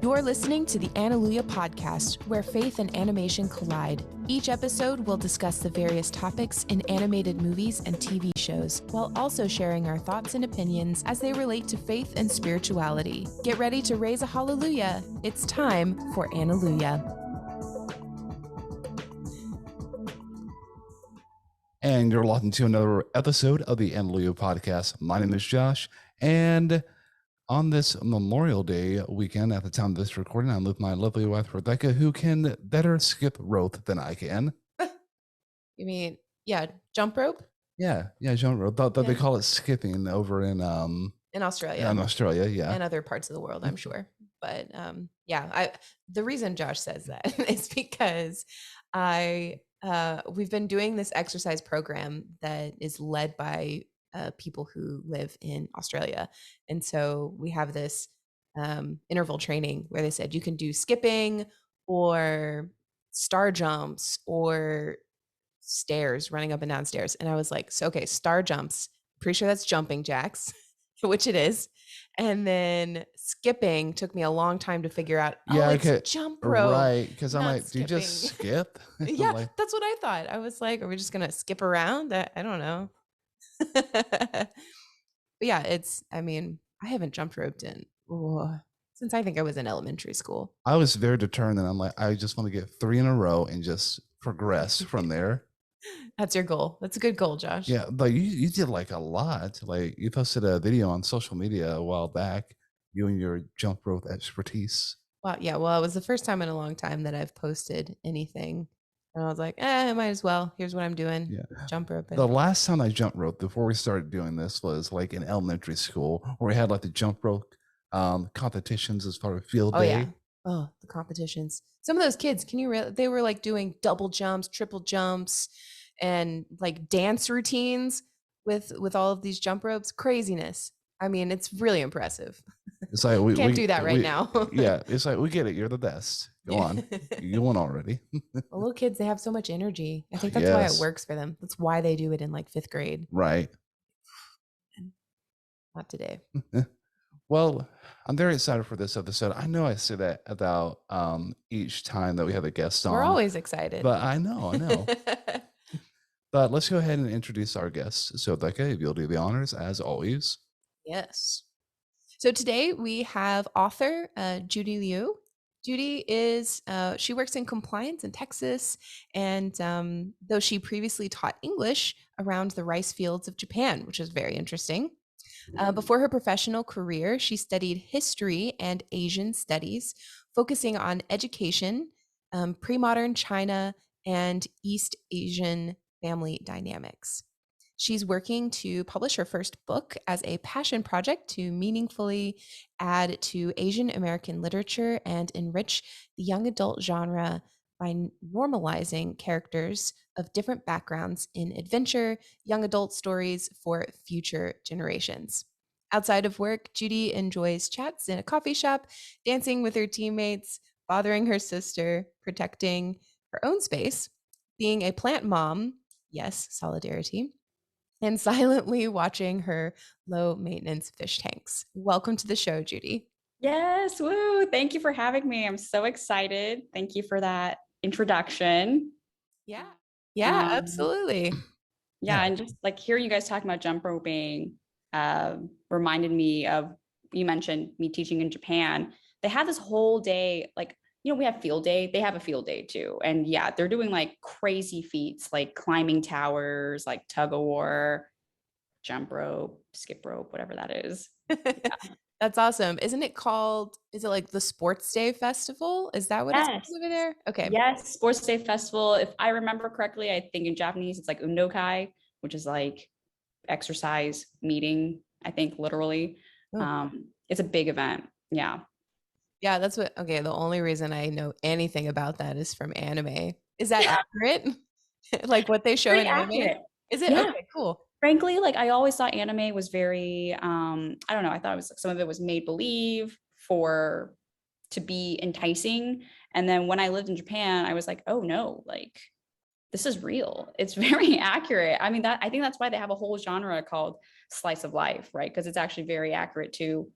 You're listening to the Analuia podcast, where faith and animation collide. Each episode will discuss the various topics in animated movies and TV shows, while also sharing our thoughts and opinions as they relate to faith and spirituality. Get ready to raise a hallelujah. It's time for Analuia. And you're locked into another episode of the Analuia podcast. My name is Josh, and on this Memorial Day weekend, at the time of this recording, I'm with my lovely wife, Rebecca, who can better skip rope than I can. You mean, jump rope? Yeah, jump rope. Though they call it skipping over in Australia. Yeah, in Australia, and other parts of the world, I'm sure. But the reason Josh says that is because we've been doing this exercise program that is led by people who live in Australia. And so we have this interval training where they said you can do skipping or star jumps or stairs, running up and down stairs. And I was like, star jumps, pretty sure that's jumping jacks, which it is. And then skipping took me a long time to figure out. It's jump rope. Right, because I'm like, do you just skip? Yeah, that's what I thought. I was like, are we just going to skip around? I don't know. But yeah, I haven't jump roped since I think I was in elementary school. I was very determined, and I'm like, I just want to get 3 in a row and just progress from there. That's your goal. That's a good goal, Josh. Yeah, but you did like a lot. Like, you posted a video on social media a while back, you and your jump rope expertise. Well, yeah. Well, it was the first time in a long time that I've posted anything. And I was like, I might as well. Here's what I'm doing. Yeah. Jump rope. The last time I jump rope before we started doing this was like in elementary school, where we had like the jump rope competitions as part of field day. Yeah. Oh, the competitions. Some of those kids, they were like doing double jumps, triple jumps, and like dance routines with all of these jump ropes. Craziness. I mean, it's really impressive. It's like we can't do that right now. Yeah, it's like, we get it. You're the best. Go on. You won already. Well, little kids, they have so much energy. I think that's why it works for them. That's why they do it in like 5th grade. Right. Not today. Well, I'm very excited for this episode. I know I say that about each time that we have a guest on. We're always excited. But I know. But let's go ahead and introduce our guests. So, Becca, if you'll do the honors, as always. Yes. So today we have author Judy Liu. Judy she works in compliance in Texas, and though she previously taught English around the rice fields of Japan, which is very interesting. Before her professional career, she studied history and Asian studies, focusing on education, pre-modern China, and East Asian family dynamics. She's working to publish her first book as a passion project to meaningfully add to Asian American literature and enrich the young adult genre by normalizing characters of different backgrounds in adventure, young adult stories for future generations. Outside of work, Judy enjoys chats in a coffee shop, dancing with her teammates, bothering her sister, protecting her own space, being a plant mom, yes, solidarity, and silently watching her low-maintenance fish tanks. Welcome to the show, Judy. Yes, woo! Thank you for having me. I'm so excited. Thank you for that introduction. Yeah, absolutely. Yeah, and just like hearing you guys talking about jump roping reminded me of, you mentioned me teaching in Japan. They have this whole day, like, we have field day. They have a field day too. And yeah, they're doing like crazy feats, like climbing towers, like tug of war, jump rope, skip rope, whatever that is. Yeah. That's awesome. Is it like the Sports Day Festival? Is that what it's called over there? Okay. Yes, Sports Day Festival. If I remember correctly, I think in Japanese, it's like undokai, which is like exercise meeting, I think, literally. It's a big event. Yeah. Yeah, the only reason I know anything about that is from anime. Is that accurate? Like what they show in anime? Accurate. Is it? Yeah. Okay, cool. Frankly, like I always thought anime was very, I don't know. I thought it was some of it was made believe to be enticing. And then when I lived in Japan, I was like, oh no, like this is real. It's very accurate. I mean, I think that's why they have a whole genre called slice of life, right? Because it's actually very accurate to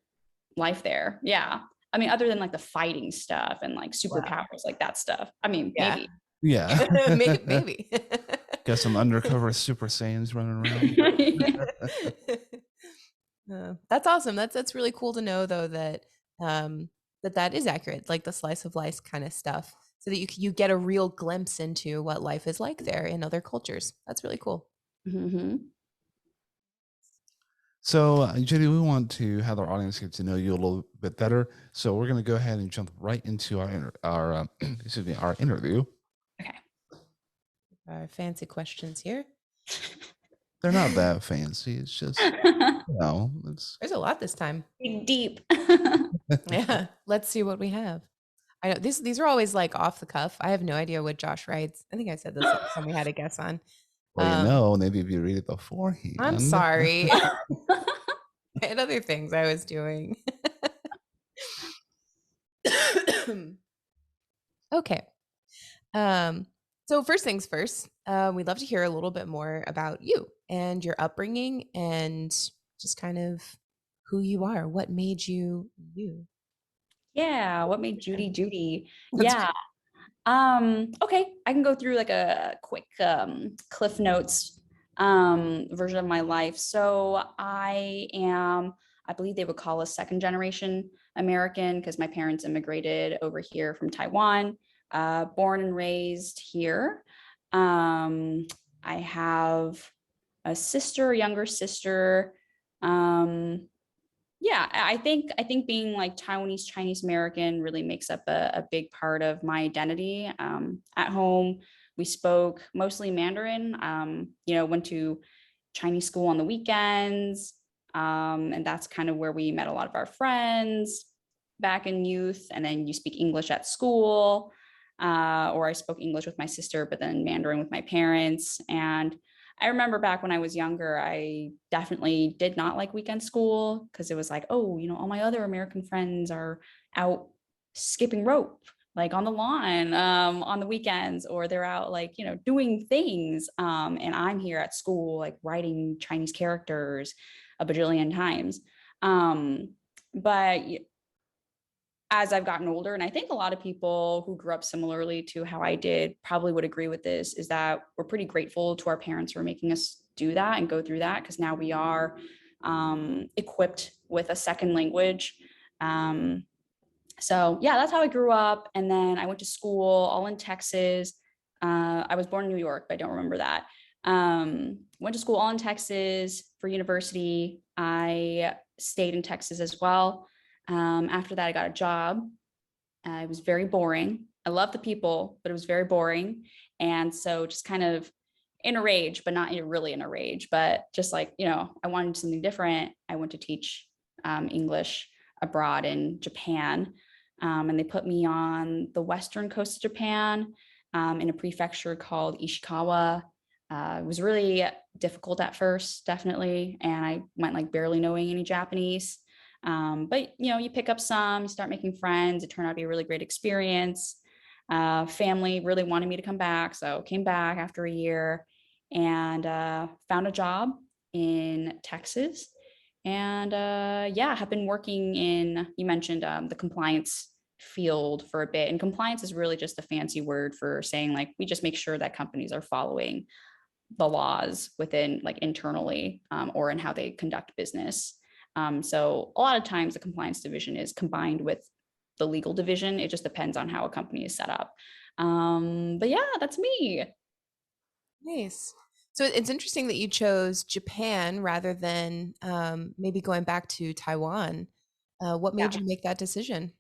life there. Yeah. I mean, other than like the fighting stuff and like Wow. superpowers, like that stuff. I mean, Yeah. maybe. Yeah. Maybe. Got some undercover Super Saiyans running around. That's awesome. That's really cool to know though that that is accurate, like the slice of life kind of stuff, so that you get a real glimpse into what life is like there in other cultures. That's really cool. Mm-hmm. So, Judy, we want to have our audience get to know you a little bit better. So, we're going to go ahead and jump right into our excuse me, our interview. Okay. Our fancy questions here. They're not that fancy. It's just, it's There's a lot this time. Dig deep. Yeah. Let's see what we have. I know these are always like off the cuff. I have no idea what Josh writes. I think I said this last time we had a guess on. well, maybe if you read it beforehand. I'm sorry. I had other things I was doing. Okay. So first things first, we'd love to hear a little bit more about you and your upbringing and just kind of who you are. What made you you? Yeah. What made Judy Judy? That's Yeah. Okay. I can go through like a quick Cliff Notes version of my life. So I believe they would call us second generation American because my parents immigrated over here from Taiwan, born and raised here. I have a sister, a younger sister. Yeah, I think being like Taiwanese Chinese American really makes up a big part of my identity. At home, we spoke mostly Mandarin. Went to Chinese school on the weekends, and that's kind of where we met a lot of our friends back in youth. And then you speak English at school, or I spoke English with my sister, but then Mandarin with my parents. And I remember back when I was younger, I definitely did not like weekend school because it was like, oh, all my other American friends are out skipping rope, like on the lawn on the weekends, or they're out like, doing things. And I'm here at school, like writing Chinese characters a bajillion times. But as I've gotten older, and I think a lot of people who grew up similarly to how I did probably would agree with this, is that we're pretty grateful to our parents for making us do that and go through that, because now we are equipped with a second language. So yeah, that's how I grew up. And then I went to school all in Texas. I was born in New York, but I don't remember that. Went to school all in Texas for university. I stayed in Texas as well. After that, I got a job. It was very boring. I loved the people, but it was very boring. And so just kind of in a rage, but not really in a rage, but just like, I wanted something different. I went to teach English abroad in Japan. And they put me on the western coast of Japan in a prefecture called Ishikawa. It was really difficult at first, definitely. And I went like barely knowing any Japanese. But you pick up some, you start making friends. It turned out to be a really great experience. Family really wanted me to come back, so came back after a year and found a job in Texas. And have been working in, you mentioned the compliance field for a bit. And compliance is really just a fancy word for saying like, we just make sure that companies are following the laws within like internally or in how they conduct business. So a lot of times the compliance division is combined with the legal division. It just depends on how a company is set up. But yeah, that's me. Nice. So it's interesting that you chose Japan rather than maybe going back to Taiwan. What made Yeah. you make that decision?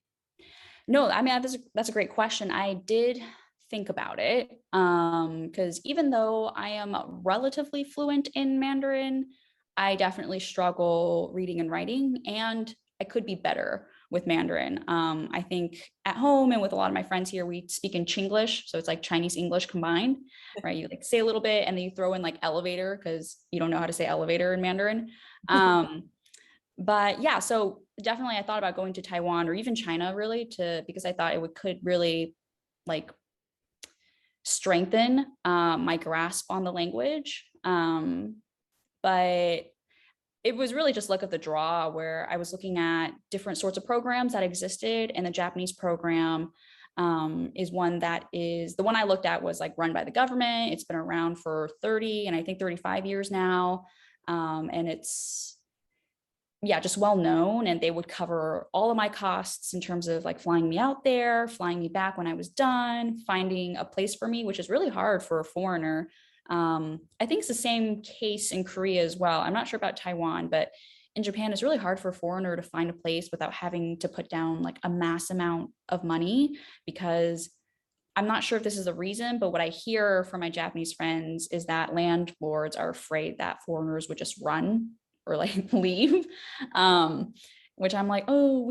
No, I mean, that's a great question. I did think about it because even though I am relatively fluent in Mandarin, I definitely struggle reading and writing, and I could be better with Mandarin. I think at home and with a lot of my friends here, we speak in Chinglish, so it's like Chinese English combined, right? You like say a little bit, and then you throw in like elevator because you don't know how to say elevator in Mandarin. But yeah, so definitely I thought about going to Taiwan or even China really because I thought could really like strengthen my grasp on the language. But it was really just luck of the draw, where I was looking at different sorts of programs that existed, and the Japanese program is one that is the one I looked at was like run by the government. It's been around for 30 and I think 35 years now. And it's, yeah, just well known. And they would cover all of my costs in terms of like flying me out there, flying me back when I was done, finding a place for me, which is really hard for a foreigner. I think it's the same case in Korea as well. I'm not sure about Taiwan, but in Japan, it's really hard for a foreigner to find a place without having to put down like a mass amount of money, because I'm not sure if this is a reason, but what I hear from my Japanese friends is that landlords are afraid that foreigners would just run or like leave. Which I'm like, oh,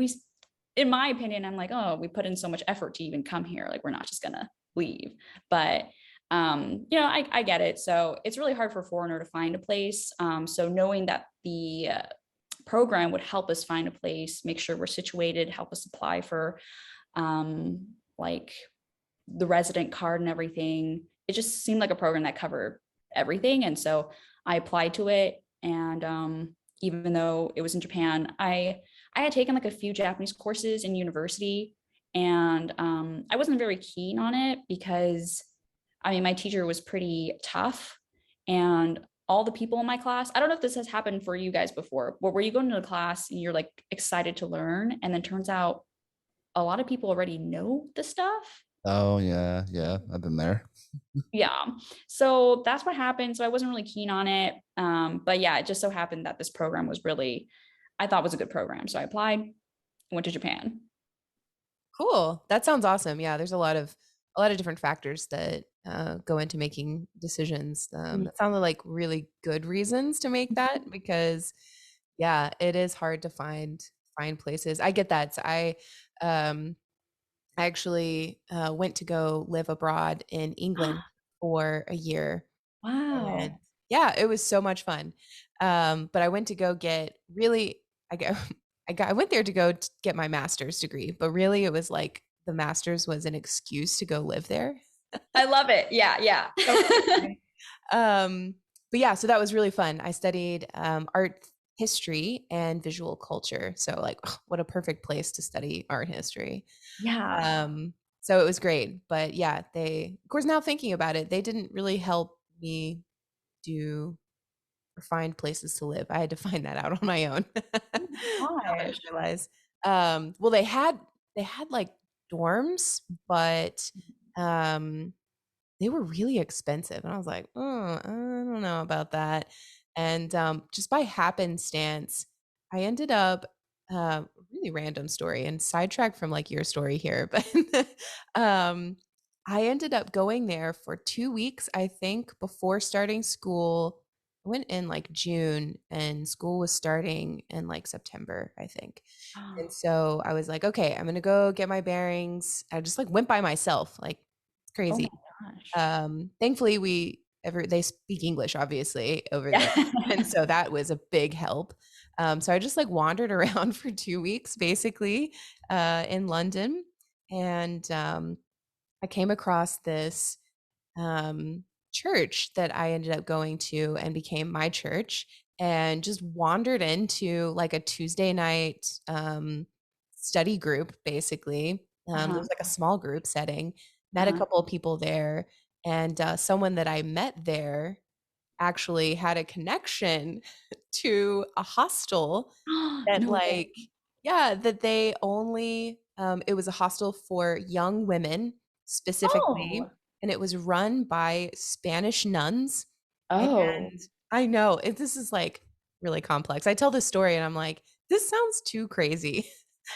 in my opinion, I'm like, oh, we put in so much effort to even come here. Like, we're not just gonna leave. But I get it. So it's really hard for a foreigner to find a place. So knowing that the program would help us find a place, make sure we're situated, help us apply for like the resident card and everything. It just seemed like a program that covered everything. And so I applied to it. And even though it was in Japan, I had taken like a few Japanese courses in university, and I wasn't very keen on it because I mean, my teacher was pretty tough, and all the people in my class, I don't know if this has happened for you guys before, but where you go into a class and you're like excited to learn, and then turns out a lot of people already know the stuff. Oh yeah, yeah, I've been there. Yeah. So that's what happened. So I wasn't really keen on it. But yeah, it just so happened that this program was really, I thought was a good program. So I applied, went to Japan. Cool. That sounds awesome. Yeah, there's a lot of different factors that go into making decisions. That sounded like really good reasons to make that, because yeah, it is hard to find places. I get that. So um I actually went to go live abroad in England for a year. And Wow. yeah, it was so much fun. But I went to go get really, I go, I went there to go get my master's degree, but really it was like the master's was an excuse to go live there. I love it. Yeah. Yeah. So funny. Um, but yeah, so that was really fun. I studied art history and visual culture. So like, what a perfect place to study art history. Yeah. So it was great. But yeah, of course, now thinking about it, they didn't really help me do or find places to live. I had to find that out on my own. Now that I Gosh. realize. Well, they had like dorms, but um, they were really expensive, and I was like, oh, I don't know about that. And just by happenstance, I ended up really random story and sidetrack from like your story here, but um, I ended up going there for 2 weeks, I think, before starting school. I went in like June, and school was starting in like September, I think. And so I was like, okay, I'm gonna go get my bearings. I just like went by myself, like it's Oh crazy. my gosh. Thankfully, they speak English obviously over there, and Yeah. so that was a big help. So I just like wandered around for 2 weeks basically in London, and I came across this church that I ended up going to and became my church, and just wandered into like a Tuesday night study group, basically. It Uh-huh. was like a small group setting, met a Uh-huh. couple of people there, and someone that I met there actually had a connection to a hostel that No way. like yeah, that they only it was a hostel for young women specifically, Oh. and it was run by Spanish nuns. Oh. And I know this is like really complex. I tell this story and I'm like, this sounds too crazy.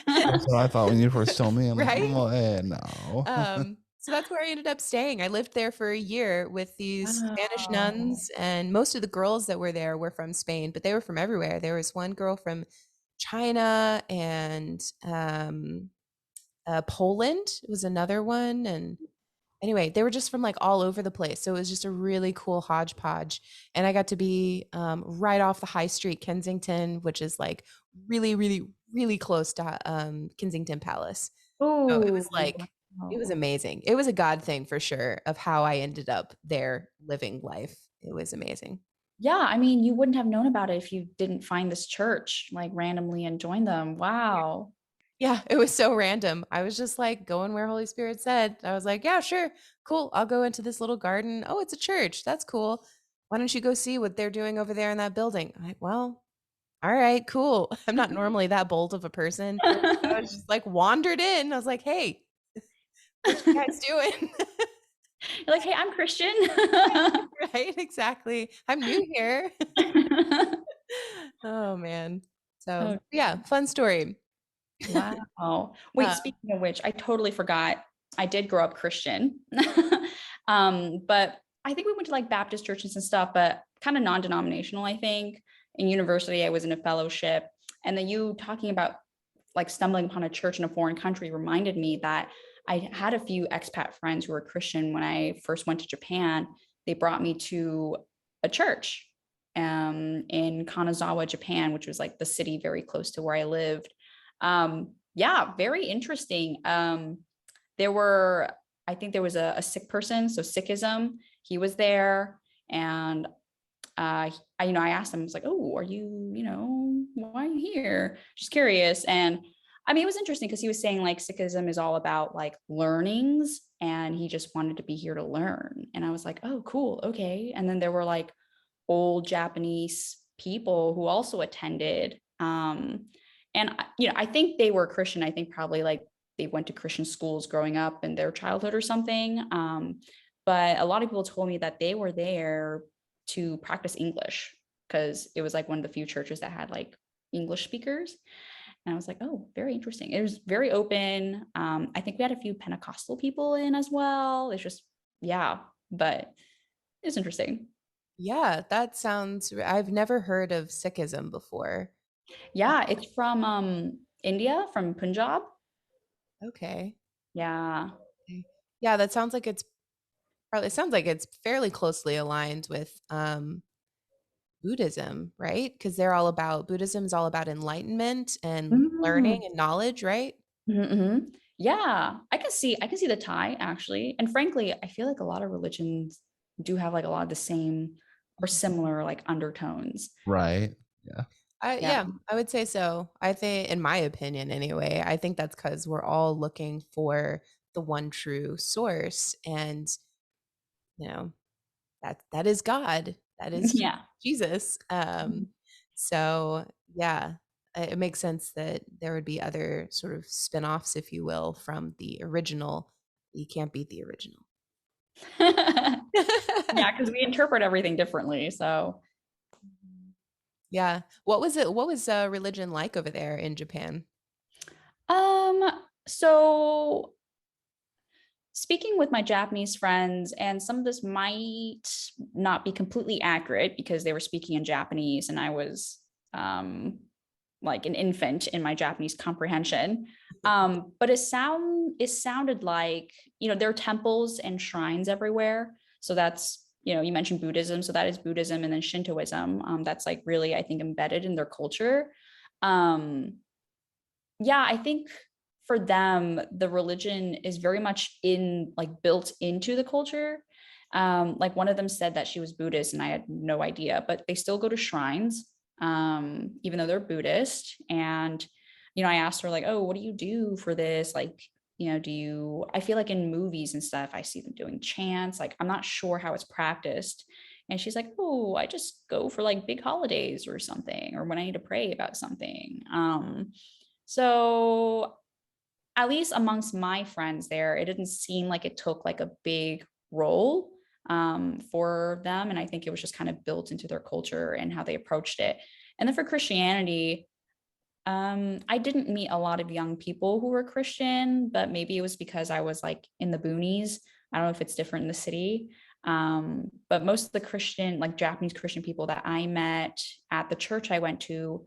That's what I thought when you first told me. I'm like, Right? well, no. So that's where I ended up staying. I lived there for a year with these Spanish Wow. nuns, and most of the girls that were there were from Spain, but they were from everywhere. There was one girl from China, and Poland was another one. And anyway, they were just from like all over the place. So it was just a really cool hodgepodge. And I got to be right off the high street, Kensington, which is like really, really, really close to Kensington Palace. So it was Oh. like, it was Wow. amazing. It was a God thing for sure of how I ended up there living life. It was amazing. Yeah, I mean, you wouldn't have known about it if you didn't find this church like randomly and join them. Wow. Yeah, it was so random. I was just like going where Holy Spirit said. I was like, yeah, sure. Cool. I'll go into this little garden. Oh, it's a church. That's cool. Why don't you go see what they're doing over there in that building? I'm like, well, all right, cool. I'm not normally that bold of a person. I was just like wandered in. I was like, hey, what you guys doing? You're like, hey, I'm Christian. Right? Exactly. I'm new here. Oh man. So Oh, yeah, fun story. wow. Wait, Uh, speaking of which, I totally forgot. I did grow up Christian. But I think we went to like Baptist churches and stuff, but kind of non-denominational, I think. In university, I was in a fellowship. And then you talking about like stumbling upon a church in a foreign country reminded me that I had a few expat friends who were Christian when I first went to Japan. They brought me to a church in Kanazawa, Japan, which was like the city very close to where I lived. Yeah, very interesting. There were, I think there was a sick person, so Sikhism. He was there, and I asked him, I was like, oh, are you, why are you here? Just curious. And I mean, it was interesting because he was saying like Sikhism is all about like learnings and he just wanted to be here to learn. And I was like, oh, cool. Okay. And then there were like old Japanese people who also attended. And, I think they were Christian. I think probably like they went to Christian schools growing up in their childhood or something. But a lot of people told me that they were there to practice English because it was like one of the few churches that had like English speakers. And I was like, oh, very interesting. It was very open. I think we had a few Pentecostal people in as well. It's just, yeah, but it's interesting. yeah, that sounds, I've never heard of Sikhism before. Yeah, it's from India, from Punjab. Okay. Yeah. Okay. Yeah, that sounds like it's probably, it sounds like it's fairly closely aligned with Buddhism, right? Because they're all about, Buddhism is all about enlightenment and learning Mm. and knowledge, right? Mhm. Yeah, I can see the tie actually. And frankly, I feel like a lot of religions do have like a lot of the same or similar like undertones. Right. Yeah. Yeah. Yeah, I would say so. I think, in my opinion, anyway, I think that's because we're all looking for the one true source, and you know that is God, that is Yeah. Jesus. So yeah, it makes sense that there would be other sort of spin-offs, if you will, from the original. You can't beat the original. Yeah, because we interpret everything differently. So, Yeah. What was religion like over there in Japan? um, so speaking with my Japanese friends, and some of this might not be completely accurate because they were speaking in Japanese and I was like an infant in my Japanese comprehension. But it sounded like, there are temples and shrines everywhere. So that's, you mentioned Buddhism, so that is Buddhism, and then Shintoism. That's like really, I think, embedded in their culture. Um, yeah, I think for them, the religion is very much in like built into the culture. Like one of them said that she was Buddhist, and I had no idea, but they still go to shrines, even though they're Buddhist. And, I asked her, like, oh, what do you do for this? Like, I feel like in movies and stuff, I see them doing chants. Like, I'm not sure how it's practiced. And she's like, oh, I just go for like big holidays or something, or when I need to pray about something. So at least amongst my friends there, it didn't seem like it took like a big role for them. And I think it was just kind of built into their culture and how they approached it. And then for Christianity, I didn't meet a lot of young people who were Christian, but maybe it was because I was like in the boonies. I don't know if it's different in the city. But most of the Christian, like Japanese Christian people that I met at the church I went to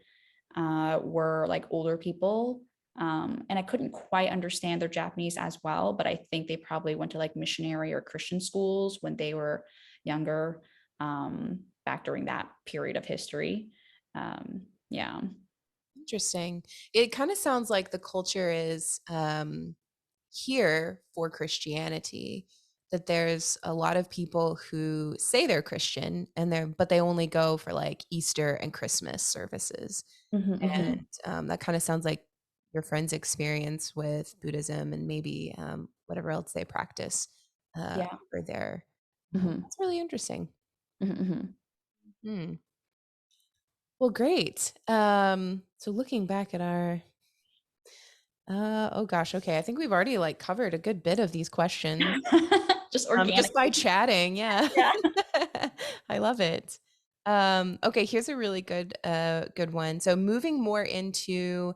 were like older people. And I couldn't quite understand their Japanese as well, but I think they probably went to like missionary or Christian schools when they were younger, back during that period of history. Yeah. Interesting. It kind of sounds like the culture is here for Christianity. that there's a lot of people who say they're Christian but they only go for like Easter and Christmas services. Mhm, And mhm. that kind of sounds like your friend's experience with Buddhism and maybe whatever else they practice Yeah. over there. Mhm, That's really interesting. mhm, mhm. Hmm. Well, great. So looking back at our, oh gosh, okay. I think we've already like covered a good bit of these questions Just just by organically. chatting. Yeah. Yeah. I love it. Okay, here's a really good one. So moving more into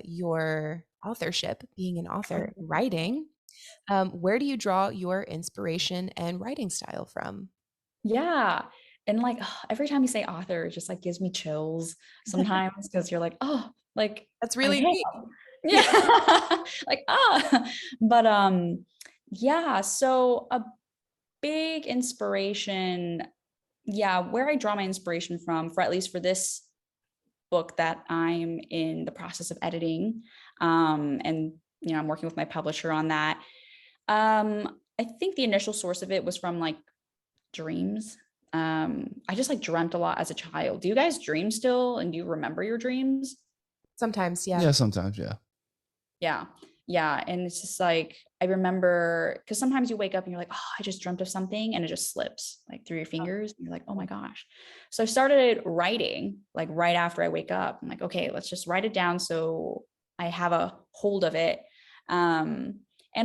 your authorship, being an author, writing, where do you draw your inspiration and writing style from? Yeah. And like every time you say author, it just like gives me chills sometimes because you're like, oh, like That's I really am. neat. Yeah. Yeah. Like, but yeah, so a big inspiration, yeah, where I draw my inspiration from for at least for this book that I'm in the process of editing. And I'm working with my publisher on that. I think the initial source of it was from like dreams. I just like dreamt a lot as a child. Do you guys dream still? And do you remember your dreams? Sometimes, yeah. Yeah, sometimes, yeah. Yeah. Yeah. And it's just like, I remember because sometimes you wake up and you're like, oh, I just dreamt of something and it just slips like through your fingers. And you're like, oh my gosh. So I started writing like right after I wake up. I'm like, okay, let's just write it down so I have a hold of it. And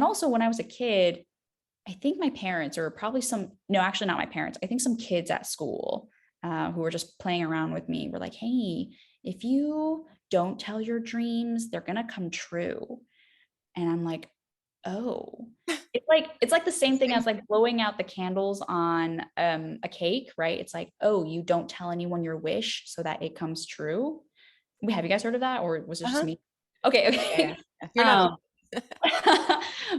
also when I was a kid, I think my parents, or probably no, actually not my parents. I think some kids at school who were just playing around with me were like, hey, if you don't tell your dreams, they're going to come true. And I'm like, oh, it's like the same thing as like blowing out the candles on a cake, right? It's like, oh, you don't tell anyone your wish so that it comes true. Have you guys heard of that, or was it just Uh-huh. me? Okay, Yeah. okay. You're not um,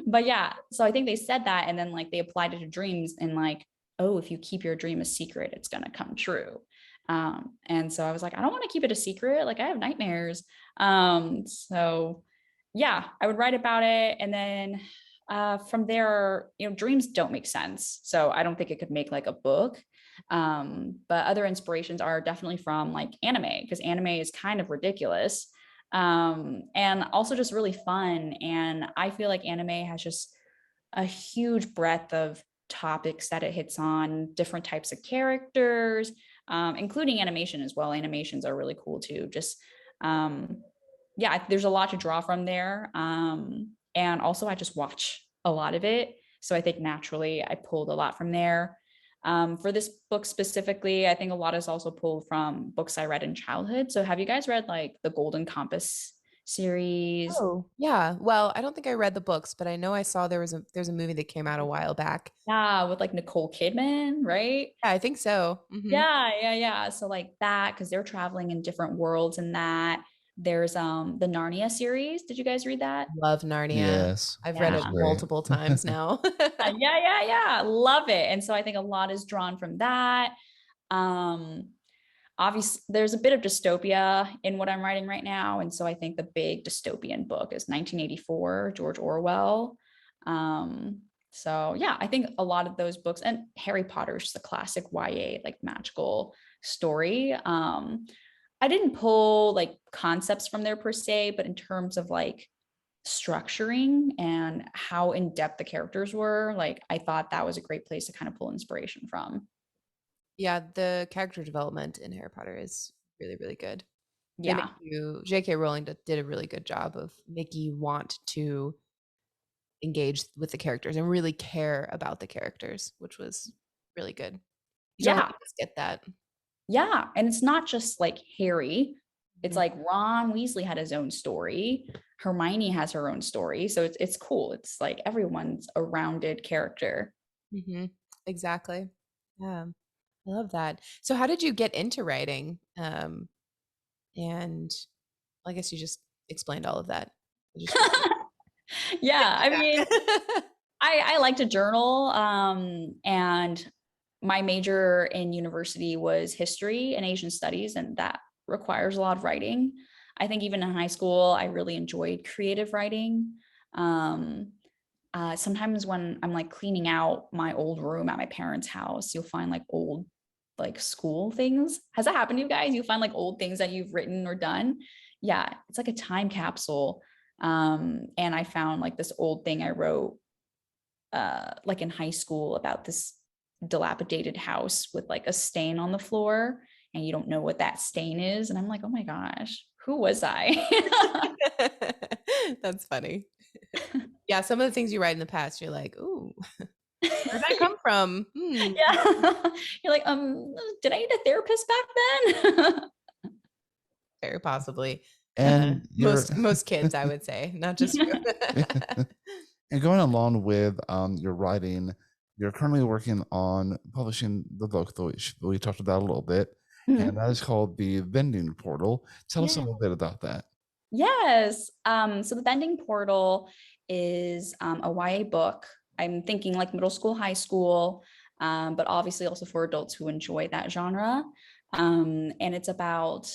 but yeah, so I think they said that and then like they applied it to dreams and like, oh, if you keep your dream a secret, it's gonna come true. And so I was like, I don't want to keep it a secret. Like I have nightmares. So yeah, I would write about it. And then from there, dreams don't make sense. So I don't think it could make like a book. But other inspirations are definitely from like anime, because anime is kind of ridiculous and also just really fun. And I feel like anime has just a huge breadth of topics that it hits on, different types of characters, including animation as well. Animations are really cool too. Just yeah, there's a lot to draw from there. And also, I just watch a lot of it. So I think naturally I pulled a lot from there. For this book specifically, I think a lot is also pulled from books I read in childhood. So have you guys read like the Golden Compass series? Oh, yeah. Well, I don't think I read the books, but I know I saw there's a movie that came out a while back. Yeah, with like Nicole Kidman, right? Yeah, I think so. Yeah, yeah, yeah. So like that, because they're traveling in different worlds and that. There's the Narnia series. Did you guys read that? Love Narnia. Yes, I've read that Yeah. was it great. multiple times now. Yeah. Love it. And so I think a lot is drawn from that. Um, Obviously, there's a bit of dystopia in what I'm writing right now. And so I think the big dystopian book is 1984, George Orwell. So yeah, I think a lot of those books and Harry Potter is just a classic YA, like magical story. I didn't pull like concepts from there per se, but in terms of like structuring and how in depth the characters were, like I thought that was a great place to kind of pull inspiration from. Yeah, the character development in Harry Potter is really, really good. They make Yeah. J.K. Rowling did a really good job of making you want to engage with the characters and really care about the characters, which was really good. You don't Yeah. always get that. Yeah. And it's not just like Harry. It's Mhm. like Ron Weasley had his own story. Hermione has her own story. So it's cool. It's like everyone's a rounded character. Mhm. Exactly. Yeah, I love that. So how did you get into writing? And I guess you just explained all of that. I just Yeah. I mean, back. I like to journal. And my major in university was history and Asian studies, and that requires a lot of writing. I think even in high school, I really enjoyed creative writing. Um, sometimes when I'm like cleaning out my old room at my parents' house, you'll find like old like school things. Has that happened to you guys? You find like old things that you've written or done? Yeah, it's like a time capsule. And I found like this old thing I wrote like in high school about this dilapidated house with like a stain on the floor, and you don't know what that stain is. And I'm like, oh my gosh, who was I? That's funny. Yeah, some of the things you write in the past, you're like, ooh, where'd that come from? Yeah. You're like, did I need a therapist back then? Very possibly. And you're Most kids, I would say, not just you. and going along with your writing, you're currently working on publishing the book that we talked about a little bit, and that is called the Vending Portal. Tell us a Yeah. little bit about that. Yes. So the Vending Portal is a YA book. I'm thinking like middle school, high school, but obviously also for adults who enjoy that genre. And it's about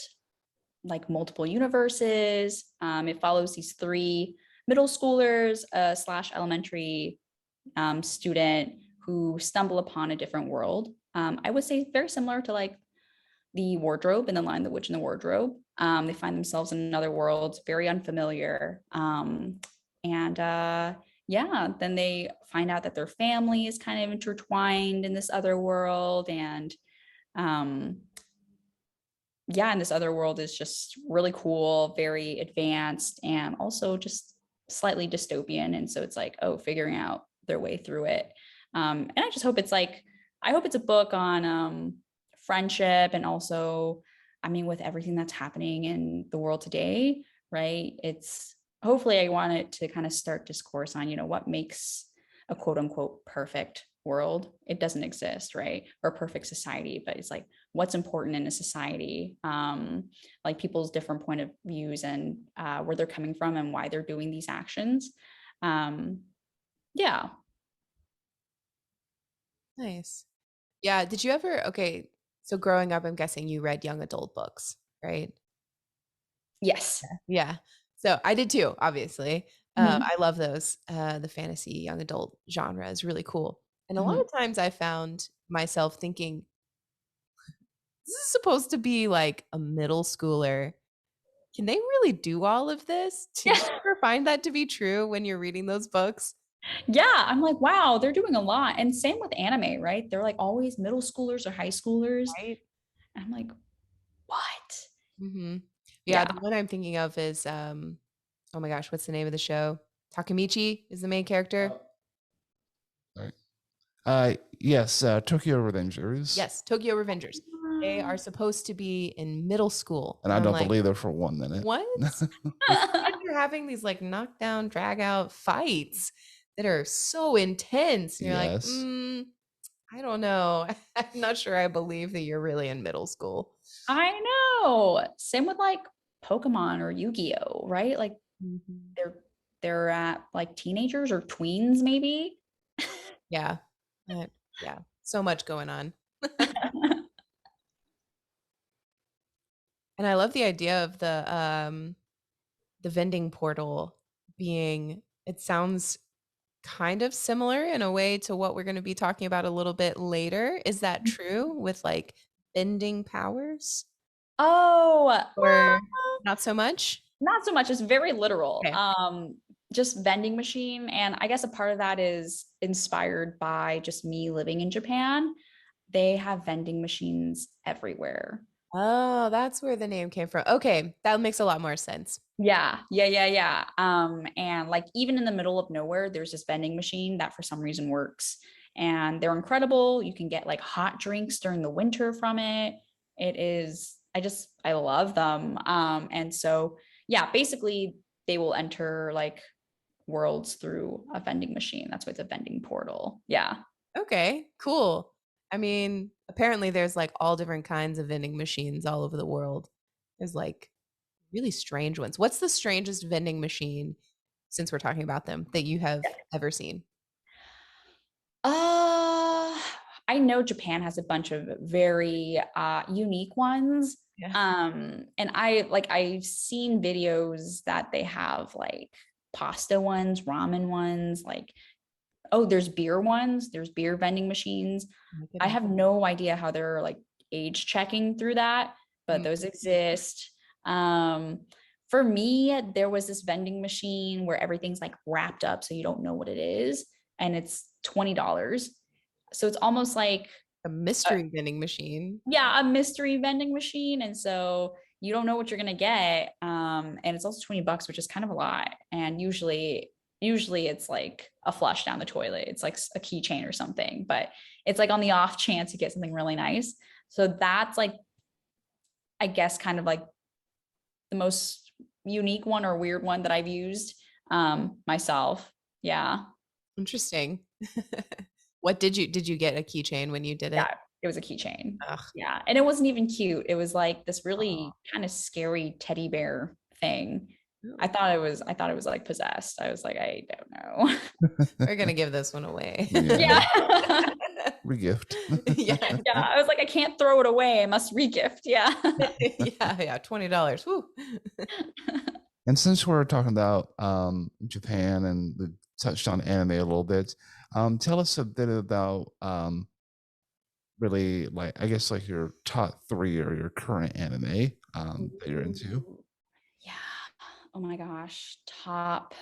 like multiple universes. It follows these three middle schoolers slash elementary student who stumble upon a different world. I would say very similar to like the wardrobe in the Lion, the Witch, and the Wardrobe. They find themselves in another world, very unfamiliar. And yeah, then they find out that their family is kind of intertwined in this other world. And yeah, and this other world is just really cool, very advanced, and also just slightly dystopian. And so it's like, oh, figuring out their way through it. And I just hope it's like, I hope it's a book on friendship, and also, I mean, with everything that's happening in the world today, right? It's hopefully I want it to kind of start discourse on, what makes a quote unquote perfect world. It doesn't exist, right? Or perfect society, but it's like what's important in a society, like people's different point of views, and where they're coming from and why they're doing these actions. Yeah. Nice. Yeah. Did you ever, okay, so growing up, I'm guessing you read young adult books, right? Yes. Yeah. So I did too, obviously. Mhm. I love those. The fantasy young adult genre is really cool. And a lot Mhm. of times I found myself thinking, this is supposed to be like a middle schooler. Can they really do all of this? Did you Yeah. ever find that to be true when you're reading those books? Yeah. I'm like, wow, they're doing a lot. And same with anime, right? They're like always middle schoolers or high schoolers. Right. And I'm like, what? Hmm. Yeah, Yeah. the one I'm thinking of is oh my gosh, what's the name of the show? Takamichi is the main character. Right. Yes, Tokyo Revengers. Yes, Tokyo Revengers. They are supposed to be in middle school. And I And I'm don't like, believe there for 1 minute. what? Instead, you're having these like knockdown, drag out fights that are so intense. And you're like, Yes. I don't know. I'm not sure I believe that you're really in middle school. I know. Same with like Pokemon or Yu-Gi-Oh, right? Like Mhm. they're they're at like teenagers or tweens maybe. Yeah. Yeah. So much going on. And I love the idea of the vending portal being, it sounds kind of similar in a way to what we're going to be talking about a little bit later. Is that true with like bending powers Oh, or well, not so much? not so much. It's very literal. Okay. Just vending machine. And I guess a part of that is inspired by just me living in Japan. They have vending machines everywhere. Oh, that's where the name came from. Okay, that makes a lot more sense. Yeah. And like even in the middle of nowhere, there's this vending machine that for some reason works. And they're incredible. You can get like hot drinks during the winter from it. It is, I love them. And so yeah, basically they will enter like worlds through a vending machine. That's why it's a vending portal. Yeah. Okay, cool. I mean, apparently there's like all different kinds of vending machines all over the world. There's like really strange ones. What's the strangest vending machine, since we're talking about them, that you have ever seen? Uh, I know Japan has a bunch of very unique ones. Yeah. And I've seen videos that they have like pasta ones, ramen ones, like, oh, there's beer ones, there's beer vending machines. Oh my I goodness. have no idea how they're like age checking through that, but those exist. For me, there was this vending machine where everything's like wrapped up so you don't know what it is, and it's $20. So it's almost like A mystery vending machine. yeah, a mystery vending machine. And so you don't know what you're gonna get. And it's also $20, which is kind of a lot. And usually it's like a flush down the toilet. It's like a keychain or something, but it's like on the off chance you get something really nice. So that's like, I guess, kind of like the most unique one or weird one that I've used myself. Yeah. Interesting. What did you get a keychain when you did it? Yeah, it was a keychain. Ugh. Yeah, and it wasn't even cute. It was like this really Aw. kind of scary teddy bear thing. Ooh. I thought it was like possessed. I was like, I don't know. We're gonna give this one away. Yeah. Regift. Yeah. Yeah, I was like, I can't throw it away. I must regift. Yeah. Yeah, $20. Woo. And since we're talking about Japan and we touched on anime a little bit, tell us a bit about really, like, I guess, like your top 3 or your current anime that you're into. Ooh. Yeah. Oh my gosh. Top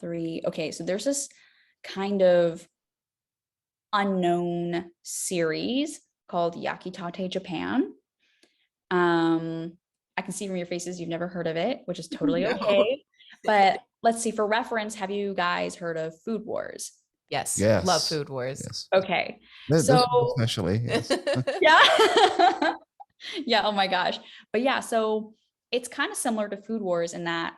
3. Okay, so there's this kind of unknown series called Yakitate Japan. I can see from your faces you've never heard of it, which is totally No. okay. But let's see, for reference, have you guys heard of Food Wars? Yes. Yes. Love Food Wars. Yes. Okay. This So one especially. Yes. yeah. Yeah, oh my gosh. But yeah, so it's kind of similar to Food Wars in that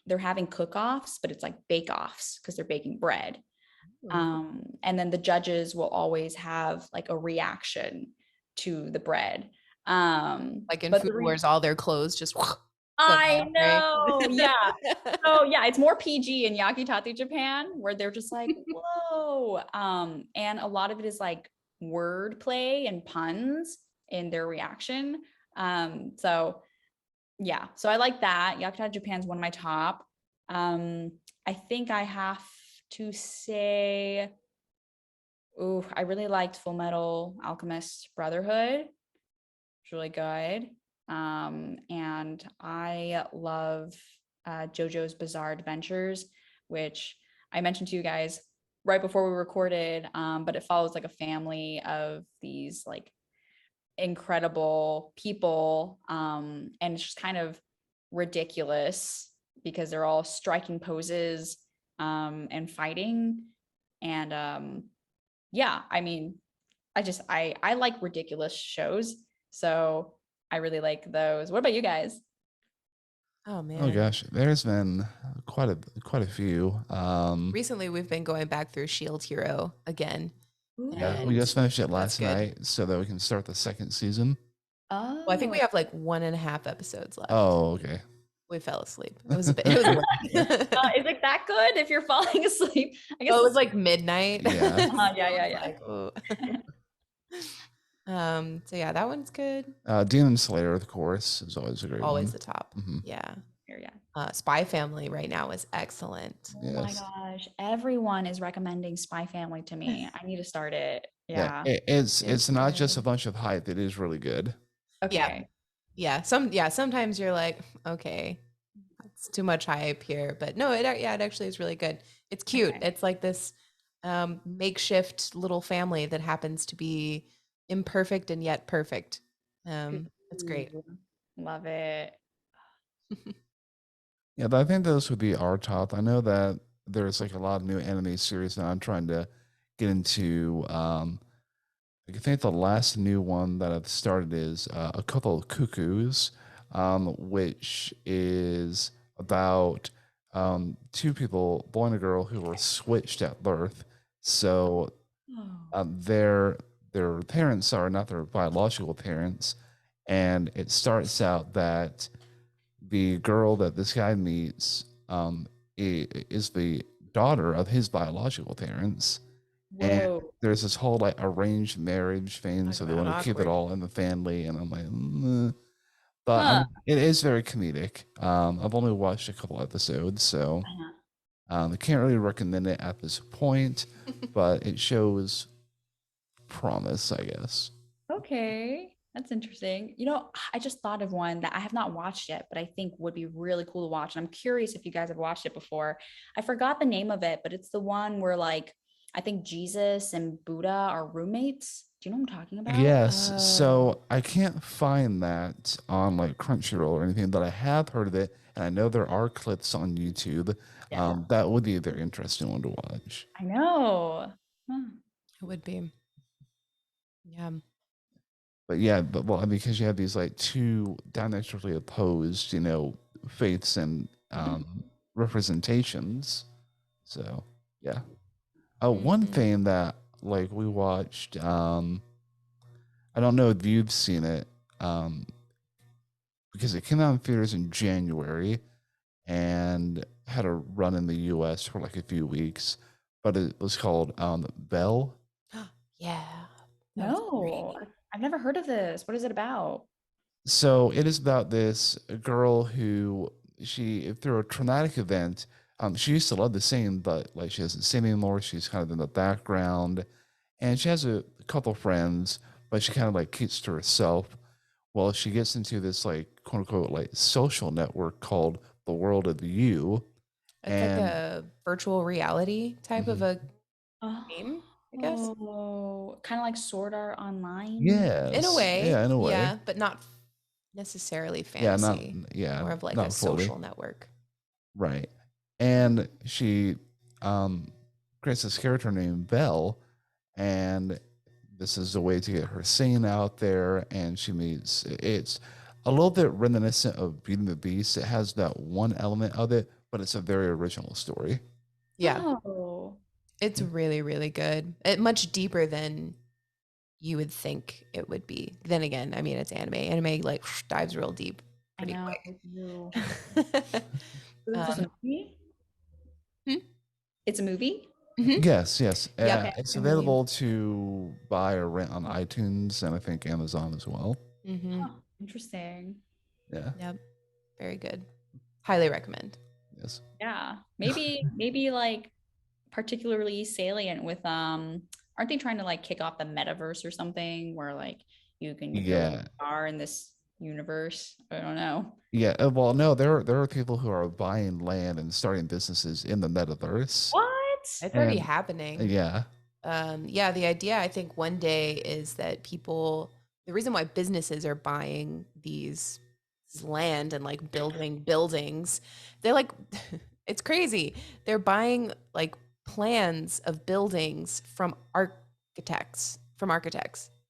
they're having cook-offs, but it's like bake-offs because they're baking bread. And then the judges will always have like a reaction to the bread. Like in But Food Wars, all their clothes just I off, right? know, yeah. So yeah, it's more PG in Yakitate Japan, where they're just like, whoa. And a lot of it is like word play and puns in their reaction. So yeah, so I like that. Yakitate Japan's one of my top. I think I have to say, ooh, I really liked Full Metal Alchemist Brotherhood. It's really good. And I love JoJo's Bizarre Adventures, which I mentioned to you guys right before we recorded. But it follows like a family of these like incredible people. And it's just kind of ridiculous because they're all striking poses and fighting. And yeah, I mean, I like ridiculous shows. So I really like those. What about you guys? Oh man. Oh gosh, there's been quite a few. Recently we've been going back through Shield Hero again. Yeah, we And just finished it that's last good. night so that we can start the second season. Oh, Well, I think we have like 1.5 episodes left. Oh, okay. We fell asleep. It was a bit. It was late. is it that good if you're falling asleep? I guess Oh, it was like midnight. Yeah. Yeah. Like, oh. So yeah, that one's good. Demon Slayer, of course, is always a great Always one. the top. Mhm. Yeah. Yeah. Spy Family right now is excellent. Oh my gosh. Everyone is recommending Spy Family to me. I need to start it. Yeah. It's not just a good. bunch of hype. It is really good. Okay. Yeah. Sometimes you're like, okay, it's too much hype here, but no, it actually is really good. It's cute. Okay. It's like this makeshift little family that happens to be imperfect and yet perfect. It's great. Ooh, love it. Yeah, but I think those would be our top. I know that there's like a lot of new anime series that I'm trying to get into. I think the last new one that I've started is A Couple of Cuckoos, which is about two people, boy and a girl, who were switched at birth. So Oh. their parents are not their biological parents, and it starts out that the girl that this guy meets is the daughter of his biological parents. And Whoa. there's this whole like arranged marriage thing, Talk so they about want to keep it awkward. all in the family. And I'm like, but I Huh. mean, it is very comedic. I've only watched a couple episodes, so Uh-huh. I can't really recommend it at this point, but it shows promise, I guess. Okay, that's interesting. I just thought of one that I have not watched yet, but I think would be really cool to watch. And I'm curious if you guys have watched it before. I forgot the name of it, but it's the one where like I think Jesus and Buddha are roommates. Do you know what I'm talking about? Yes, Oh, so I can't find that on like Crunchyroll or anything, but I have heard of it, and I know there are clips on YouTube. Yeah, That would be a very interesting one to watch. I know. Huh. it would be. Yeah. But yeah, but well, because you have these like two diametrically opposed, faiths and representations. So yeah. One Mhm. thing that like we watched, I don't know if you've seen it, because it came out in theaters in January and had a run in the US for like a few weeks, but it was called Belle. Yeah. That was No, great. I've never heard of this. What is it about? So it is about this girl who through a traumatic event, she used to love to sing, but like she doesn't sing anymore. She's kind of in the background, and she has a couple friends, but she kind of like keeps to herself. Well, she gets into this like quote unquote like social network called the World of You, It's like and a virtual reality type of mhm, a game, I guess. Oh, kind of like Sword Art Online. In a yes, way, yeah, in a way, yeah, but not necessarily yeah, not fantasy. yeah, More of like a not fully. social network. Right. And she um, creates this character named Belle, and this is a way to get her singing out there. And she meets, it's a little bit reminiscent of Beauty and the Beast. It has that one element of it, but it's a very original story. Yeah, Oh, it's Yeah. really, really good. Much deeper than you would think it would be. Then again, I mean, it's anime. Anime like dives real deep I pretty know. quick. You. Is this um, a movie? hmm? It's a movie? Mhm. Yes, yes. Yep. Okay. It's I believe. available to buy or rent on iTunes and I think Amazon as well. Hmm. Huh, interesting. Yeah, Yep. Very good. Highly recommend. yes. Yeah. Maybe like particularly salient with aren't they trying to like kick off the metaverse or something where like you can go Yeah, far in this universe? I don't know. yeah. Well, no, there are people who are buying land and starting businesses in the metaverse. What? It's already And happening. yeah, Yeah, the idea I think one day is that the reason why businesses are buying this land and like building buildings, they're like, it's crazy. They're buying like plans of buildings from architects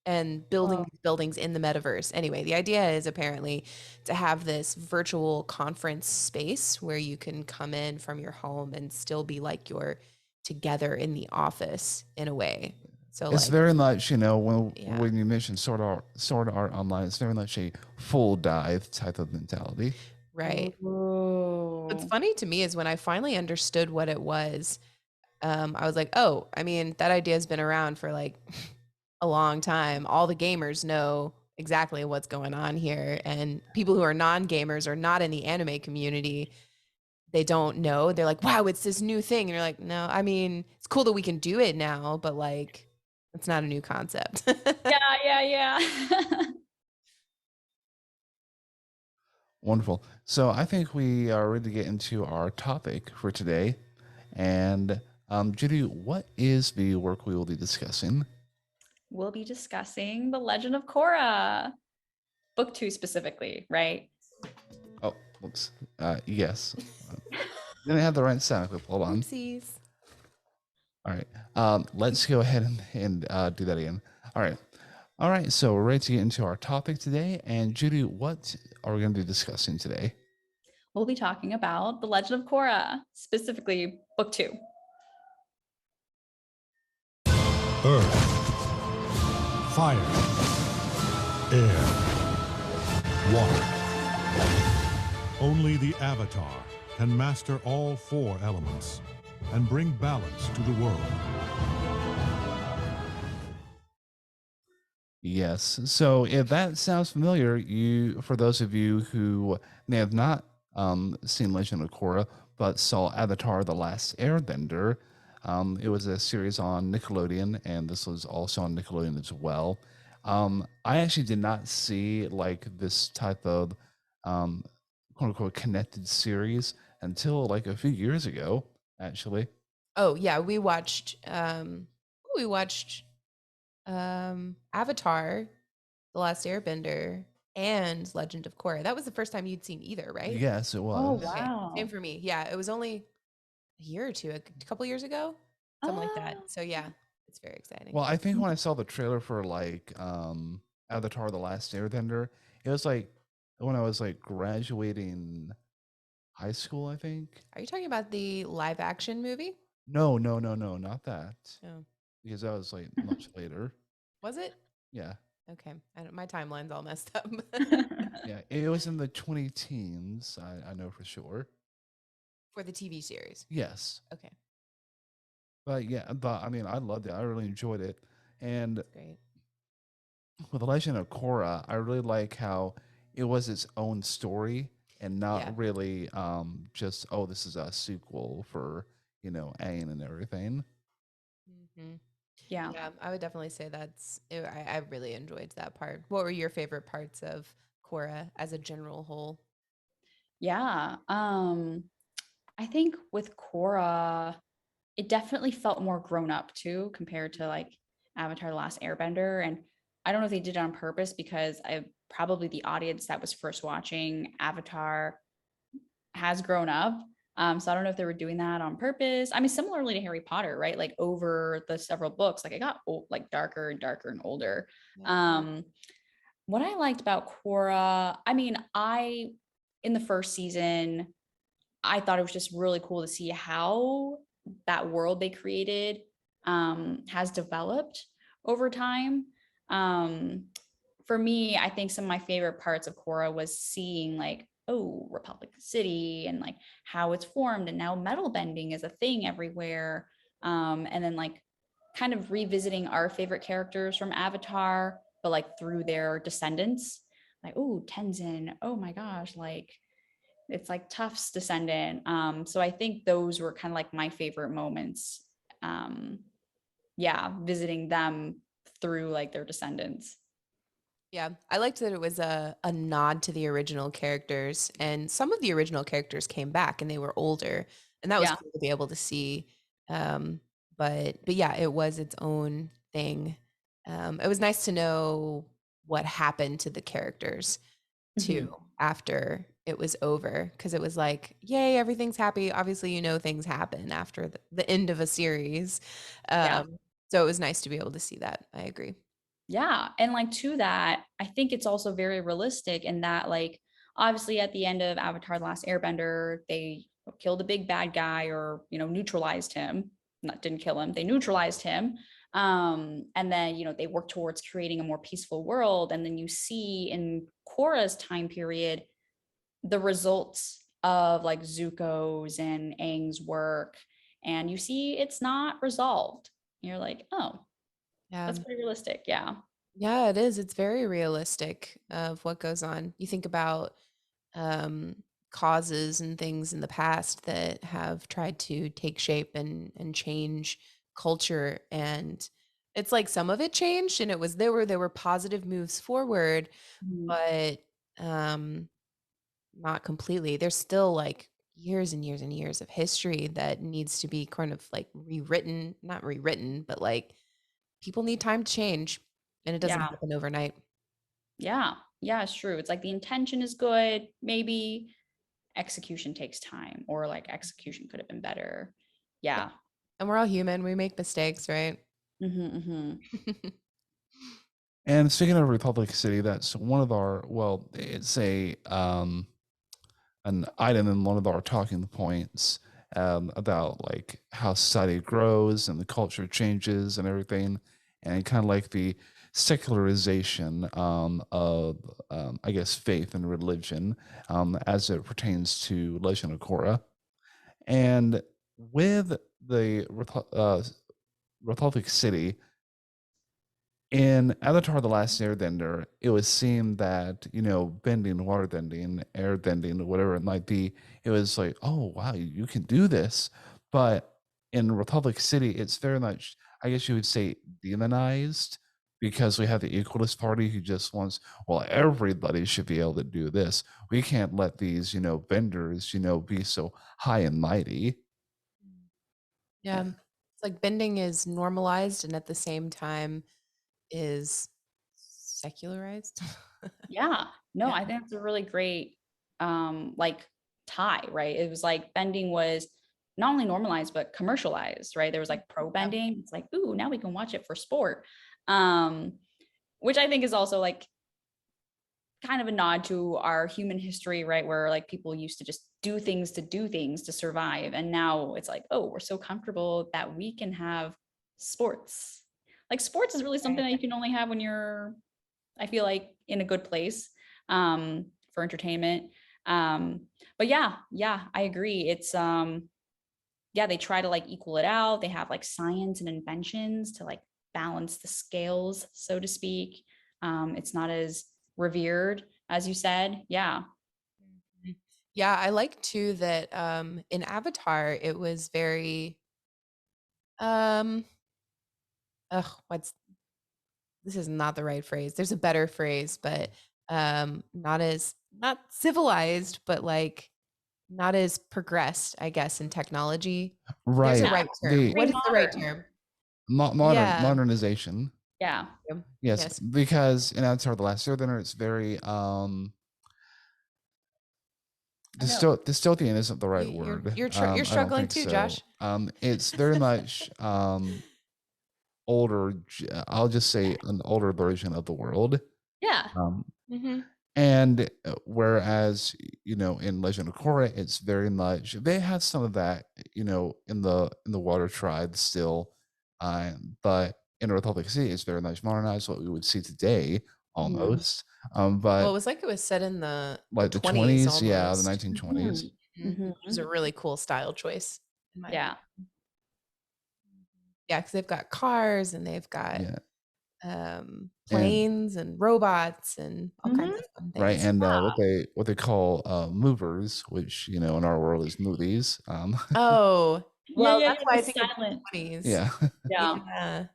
and building Oh, these buildings in the metaverse. Anyway, the idea is apparently to have this virtual conference space where you can come in from your home and still be like you're together in the office in a way. So it's like, very much when yeah, when you mention Sword Art Online, it's very much a full dive type of mentality. right. What's oh. funny to me is when I finally understood what it was, I was like, oh, I mean, that idea has been around for like a long time. All the gamers know exactly what's going on here. And people who are non gamers or not in the anime community, they don't know. They're like, wow, it's this new thing. And you're like, no, I mean, it's cool that we can do it now, but like, it's not a new concept. Yeah. Wonderful. So I think we are ready to get into our topic for today. And Judy, what is the work we will be discussing? We'll be discussing The Legend of Korra, book 2 specifically, right? Oh, whoops. Yes. Didn't have the right sound clip. Hold on. Oopsies. All right. Let's go ahead and do that again. All right. All right. So we're ready to get into our topic today. And Judy, what are we going to be discussing today? We'll be talking about The Legend of Korra, specifically book 2. Earth, fire, air, water. Only the Avatar can master all 4 elements and bring balance to the world. Yes. So if that sounds familiar, for those of you who may have not seen Legend of Korra, but saw Avatar the Last Airbender. It was a series on Nickelodeon, and this was also on Nickelodeon as well. I actually did not see like this type of quote unquote connected series until like a few years ago, actually. Oh yeah, we watched Avatar, The Last Airbender, and Legend of Korra. That was the first time you'd seen either, right? Yes, it Oh, was. Okay, same wow. for me. Yeah, it was only a year or two, a couple years ago, something like that. Oh, So yeah, it's very exciting. Well, I think when I saw the trailer for like Avatar the Last Airbender, it was like when I was like graduating high school, I think. Are you talking about the live action movie? No, no, no, no, not that. Oh, Because that was like much later. was it? Yeah. Okay, my timeline's all messed up. Yeah. It was in the 20 teens, I know for sure. For the TV series. Yes. Okay, But yeah, but I mean I loved it. I really enjoyed it. And that's great. with the Legend of Korra, I really like how it was its own story and Yeah. not really just, oh, this is a sequel for, Aang and everything. hmm yeah. Yeah, I would definitely say I really enjoyed that part. What were your favorite parts of Korra as a general whole? Yeah. I think with Korra, it definitely felt more grown up too, compared to like Avatar the Last Airbender. And I don't know if they did it on purpose, because I probably the audience that was first watching Avatar has grown up. So I don't know if they were doing that on purpose. I mean, similarly to Harry Potter, right? Like over the several books, like it got like darker and darker and older. Yeah. Um, what I liked about Korra, I mean, in the first season, I thought it was just really cool to see how that world they created has developed over time. Um, for me, I think some of my favorite parts of Korra was seeing like, oh, Republic City and like how it's formed, and now metal bending is a thing everywhere. And then like kind of revisiting our favorite characters from Avatar, but like through their descendants. Like, oh, Tenzin, oh my gosh, like it's like Tufts descendant. So I think those were kind of like my favorite moments. Um, yeah, visiting them through like their descendants. Yeah, I liked that it was a nod to the original characters, and some of the original characters came back and they were older, and that was Yeah. cool to be able to see. Um, but yeah, it was its own thing. It was nice to know what happened to the characters too Mhm. after it was over, because it was like, yay, everything's happy. Obviously, things happen after the end of a series. Yeah. So it was nice to be able to see that. I agree. Yeah. And like to that, I think it's also very realistic in that, like, obviously at the end of Avatar The Last Airbender, they killed a big bad guy, or, neutralized him. Not didn't kill him, they neutralized him. And then, they work towards creating a more peaceful world. And then you see in Korra's time period the results of like Zuko's and Aang's work, and you see it's not resolved. You're like, oh, Yeah. that's pretty realistic. Yeah. Yeah, it is. It's very realistic of what goes on. You think about um, causes and things in the past that have tried to take shape and change culture, and it's like some of it changed, and there were positive moves forward, Mhm. but um, not completely. There's still like years and years and years of history that needs to be kind of like rewritten, not rewritten, but like people need time to change, and it doesn't Yeah. happen overnight. Yeah. Yeah. It's true. It's like the intention is good. Maybe execution takes time, or like execution could have been better. Yeah. Yeah. And we're all human. We make mistakes, right? Hmm. And speaking of Republic City, that's one of our, well, it's an item in one of our talking points about like how society grows and the culture changes and everything, and kind of like the secularization of, I guess, faith and religion as it pertains to Legend of Korra. And with the Republic City, In Avatar the Last Airbender, it was seen that, bending, water bending, air bending, whatever it might be, it was like, oh wow, you can do this. But in Republic City, it's very much, I guess you would say, demonized, because we have the Equalist Party who just wants, well, everybody should be able to do this. We can't let these, benders, be so high and mighty. Yeah. It's like bending is normalized and at the same time is secularized. Yeah. No, Yeah. I think that's a really great like tie, right? It was like bending was not only normalized but commercialized, right? There was like pro Yeah. bending. It's like, ooh, now we can watch it for sport. Um, which I think is also like kind of a nod to our human history, right? Where like people used to just do things to survive. And now it's like, oh, we're so comfortable that we can have sports. Like sports is really something that you can only have when you're, I feel like, in a good place for entertainment. But yeah, I agree. It's yeah, they try to like equal it out. They have like science and inventions to like balance the scales, so to speak. It's not as revered as you said. Yeah. Mhm. Yeah, I like too that in Avatar it was very um what's this is not the right phrase. There's a better phrase, but not civilized, but like not as progressed, I guess, in technology. There's a Right. Yeah. right term. The What Very is the right modern. term? Yeah. modernization. Yeah. Yes, Yes. because in Avatar the Last Airbender, it's very I know. dystopian isn't the right You're word. you're I don't struggling think too, so. Josh. It's very much older. I'll just say an older version of the world. Yeah. Um, Hmm. and whereas in Legend of Korra, it's very much they have some of that in the Water Tribe still, but in Republic City, it's very much modernized, what we would see today Mhm. almost. Well, But it was like it was set in the like the 20s 20s, yeah, the almost. 1920s. Mhm. Which was a Mhm. really cool style choice in my Yeah. Yeah, because they've got cars and they've got Yeah, and planes and robots and all kinds Mhm. of fun right, things. and what they call movers, which in our world is movies. Oh, Yeah, well, yeah, that's yeah. why The I think of the silent. 20s. Yeah. Yeah. Yeah.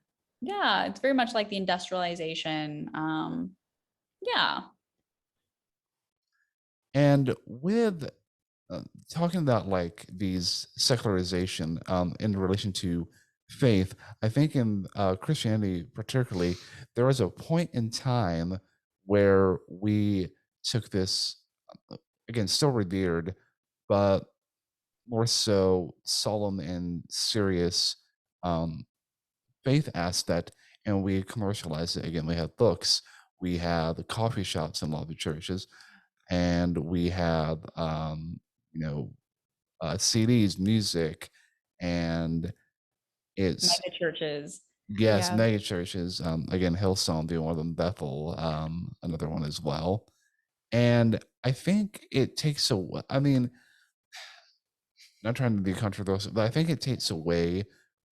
Yeah. It's very much like the industrialization. Yeah. And with talking about like these secularization in relation to faith, I think in Christianity particularly, there was a point in time where we took this, again, still revered, but more so solemn and serious um, faith aspect, and we commercialized it. Again, we have books, we have the coffee shops in a lot of the churches, and we have CDs, music, and it's Mega churches. yes, Yeah. mega churches. Again, Hillsong being one of them, Bethel, another one as well. And I think it takes away. I mean, not trying to be controversial, but I think it takes away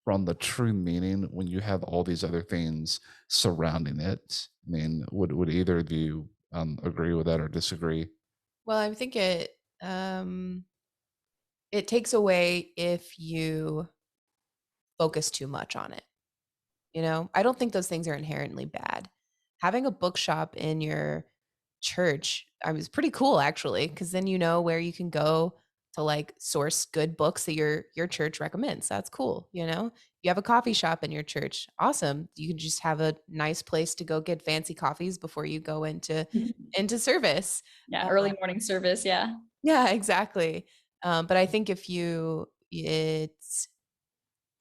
from the true meaning when you have all these other things surrounding it. I mean, would either of you agree with that or disagree? Well, I think it takes away if you focus too much on it. I don't think those things are inherently bad. Having a bookshop in your church, I was pretty cool actually, because then you know where you can go to like source good books that your church recommends. That's cool. You have a coffee shop in your church. Awesome. You can just have a nice place to go get fancy coffees before you go into service. Yeah. Uh, Early morning service. Yeah. yeah, exactly. But I think it's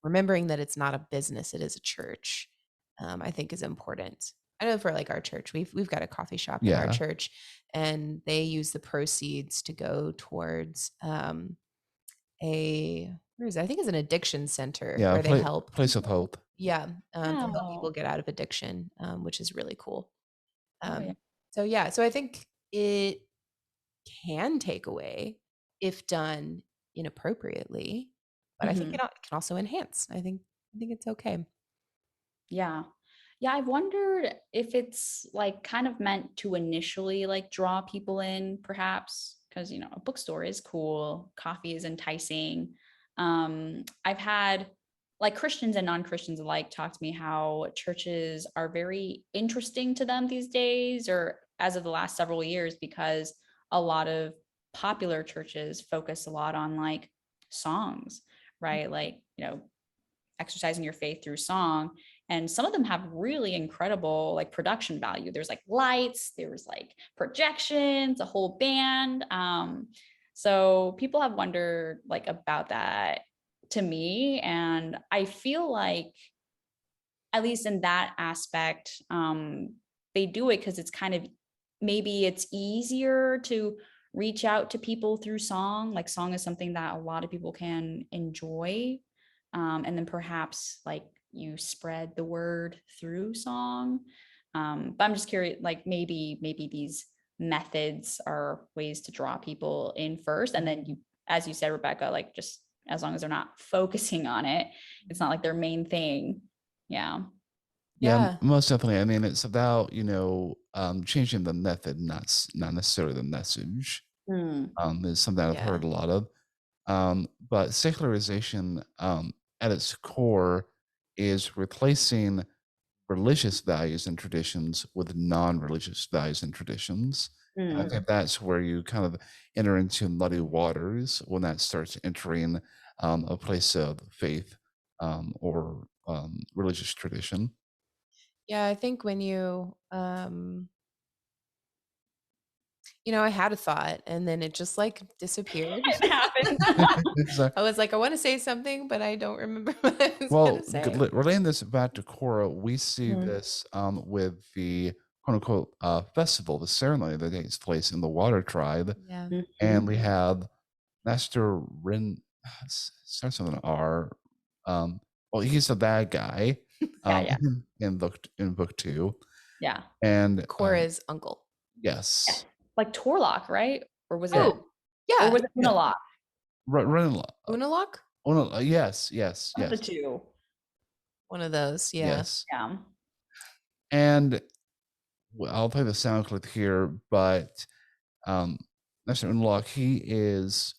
remembering that it's not a business, it is a church, I think is important. I know for like our church, we've got a coffee shop in our Yeah, church, and they use the proceeds to go towards a where is it? I think it's an addiction center yeah. where they help. Place of hope. Yeah, to help people Wow. get out of addiction, which is really cool. Oh, yeah. Um, so yeah, so I think it can take away if done inappropriately, but I think Mhm. it can also enhance. I think it's okay. Yeah. Yeah, I've wondered if it's like kind of meant to initially like draw people in, perhaps, because a bookstore is cool, coffee is enticing. I've had like Christians and non-Christians alike talk to me how churches are very interesting to them these days, or as of the last several years, because a lot of popular churches focus a lot on like songs, right? Like, exercising your faith through song, and some of them have really incredible like production value. There's like lights, there's like projections, a whole band. So people have wondered like about that to me, and I feel like at least in that aspect, they do it because it's kind of, maybe it's easier to reach out to people through song. Like song is something that a lot of people can enjoy, and then perhaps like you spread the word through song. But I'm just curious, like maybe these methods are ways to draw people in first, and then you, as you said, Rebecca, like just as long as they're not focusing on it, it's not like their main thing. Yeah. Yeah. Most definitely. I mean, it's about changing the method, not necessarily the message. Is something I've heard a lot of. But secularization, at its core, is replacing religious values and traditions with non-religious values and traditions. And I think that's where you kind of enter into muddy waters when that starts entering a place of faith or religious tradition. Yeah, I think when I had a thought and then it just like disappeared. It happened. I was like, I want to say something, but I don't remember what I was Well, going to say. relating this back to Korra, we see this with the quote unquote festival, the ceremony that takes place in the Water Tribe. Yeah. And we have Master Rin, starts with an R. Well, he's the bad guy Yeah. in book 2. Yeah. And Korra's uncle. yes. Like Torlock, right? Or was it? Oh, yeah. Or was it Unalak? Unalak? Yes. The two. One of those, yeah. Yes. Yeah. And I'll play the sound clip here, but Mr. Unlock, he is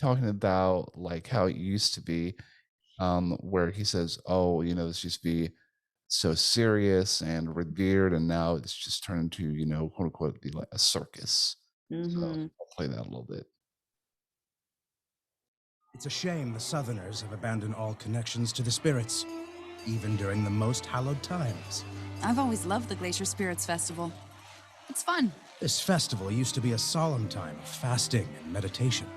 talking about like how it used to be, where he says, "Oh, this used to be so serious and revered, and now it's just turned into, quote unquote, be like a circus." So I'll play that a little bit. It's a shame the Southerners have abandoned all connections to the spirits, even during the most hallowed times. I've always loved the Glacier Spirits Festival. It's fun. This festival used to be a solemn time of fasting and meditation.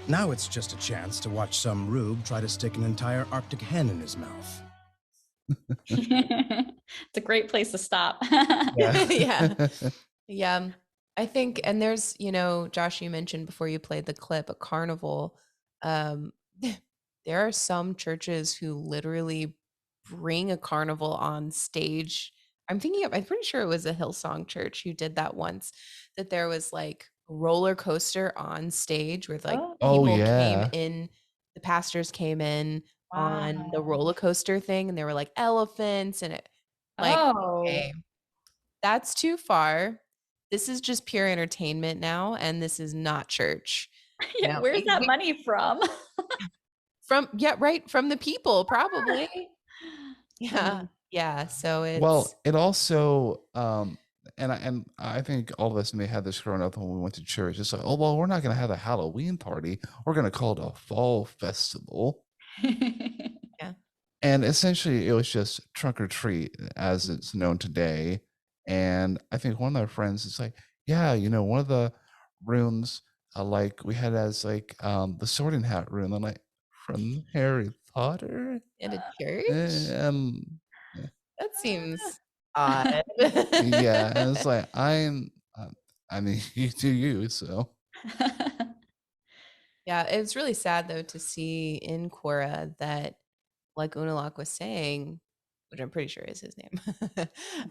Now it's just a chance to watch some rube try to stick an entire Arctic hen in his mouth. It's a great place to stop. Yeah. I think, and there's, Josh, you mentioned before you played the clip, a carnival. There are some churches who literally bring a carnival on stage. I'm pretty sure it was a Hillsong church who did that once, that there was like a roller coaster on stage where like people came in, the pastors came in on the roller coaster thing, and there were like elephants and it like, okay, that's too far. This is just pure entertainment now, and this is not church. Yeah, where's that money from? From the people, probably. Yeah. So it's it also and I think all of us may have this growing up when we went to church. It's like, oh well, we're not going to have a Halloween party. We're going to call it a fall festival. Yeah. And essentially, it was just trunk or treat as it's known today. And I think one of our friends is like, yeah, one of the rooms like we had as like the Sorting Hat room. I'm like, from Harry Potter in a church. That seems odd. Yeah, and it's like I mean, you do you. So yeah, it's really sad though to see in Korra that, like Unalak was saying, which I'm pretty sure is his name.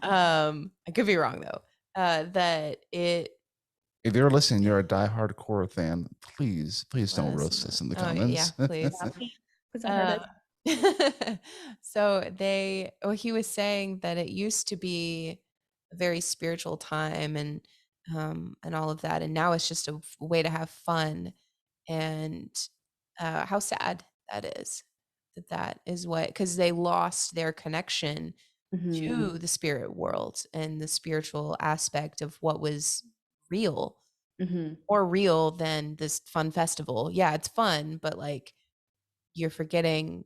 I could be wrong though. That it. If you're listening, you're a diehard Korra fan. Please don't roast us in the comments. Yeah, please. So he was saying that it used to be a very spiritual time and all of that, and now it's just a way to have fun. And how sad that is, that is what, because they lost their connection Hmm. to the spirit world and the spiritual aspect of what was real, Hmm. more real than this fun festival. Yeah, it's fun, but like you're forgetting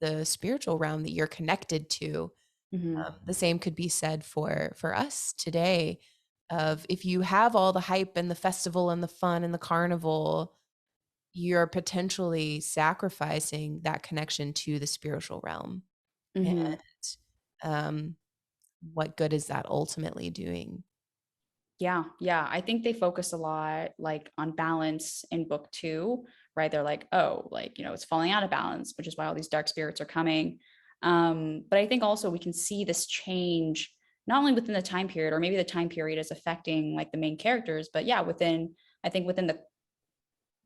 the spiritual realm that you're connected to. Hmm. The same could be said for us today. Of if you have all the hype and the festival and the fun and the carnival, you're potentially sacrificing that connection to the spiritual realm. And Hmm. um, what good is that ultimately doing? Yeah, yeah. I think they focus a lot like on balance in book two, right? They're like, oh, like, it's falling out of balance, which is why all these dark spirits are coming. But I think also we can see this change not only within the time period, or maybe the time period is affecting like the main characters, but yeah, I think within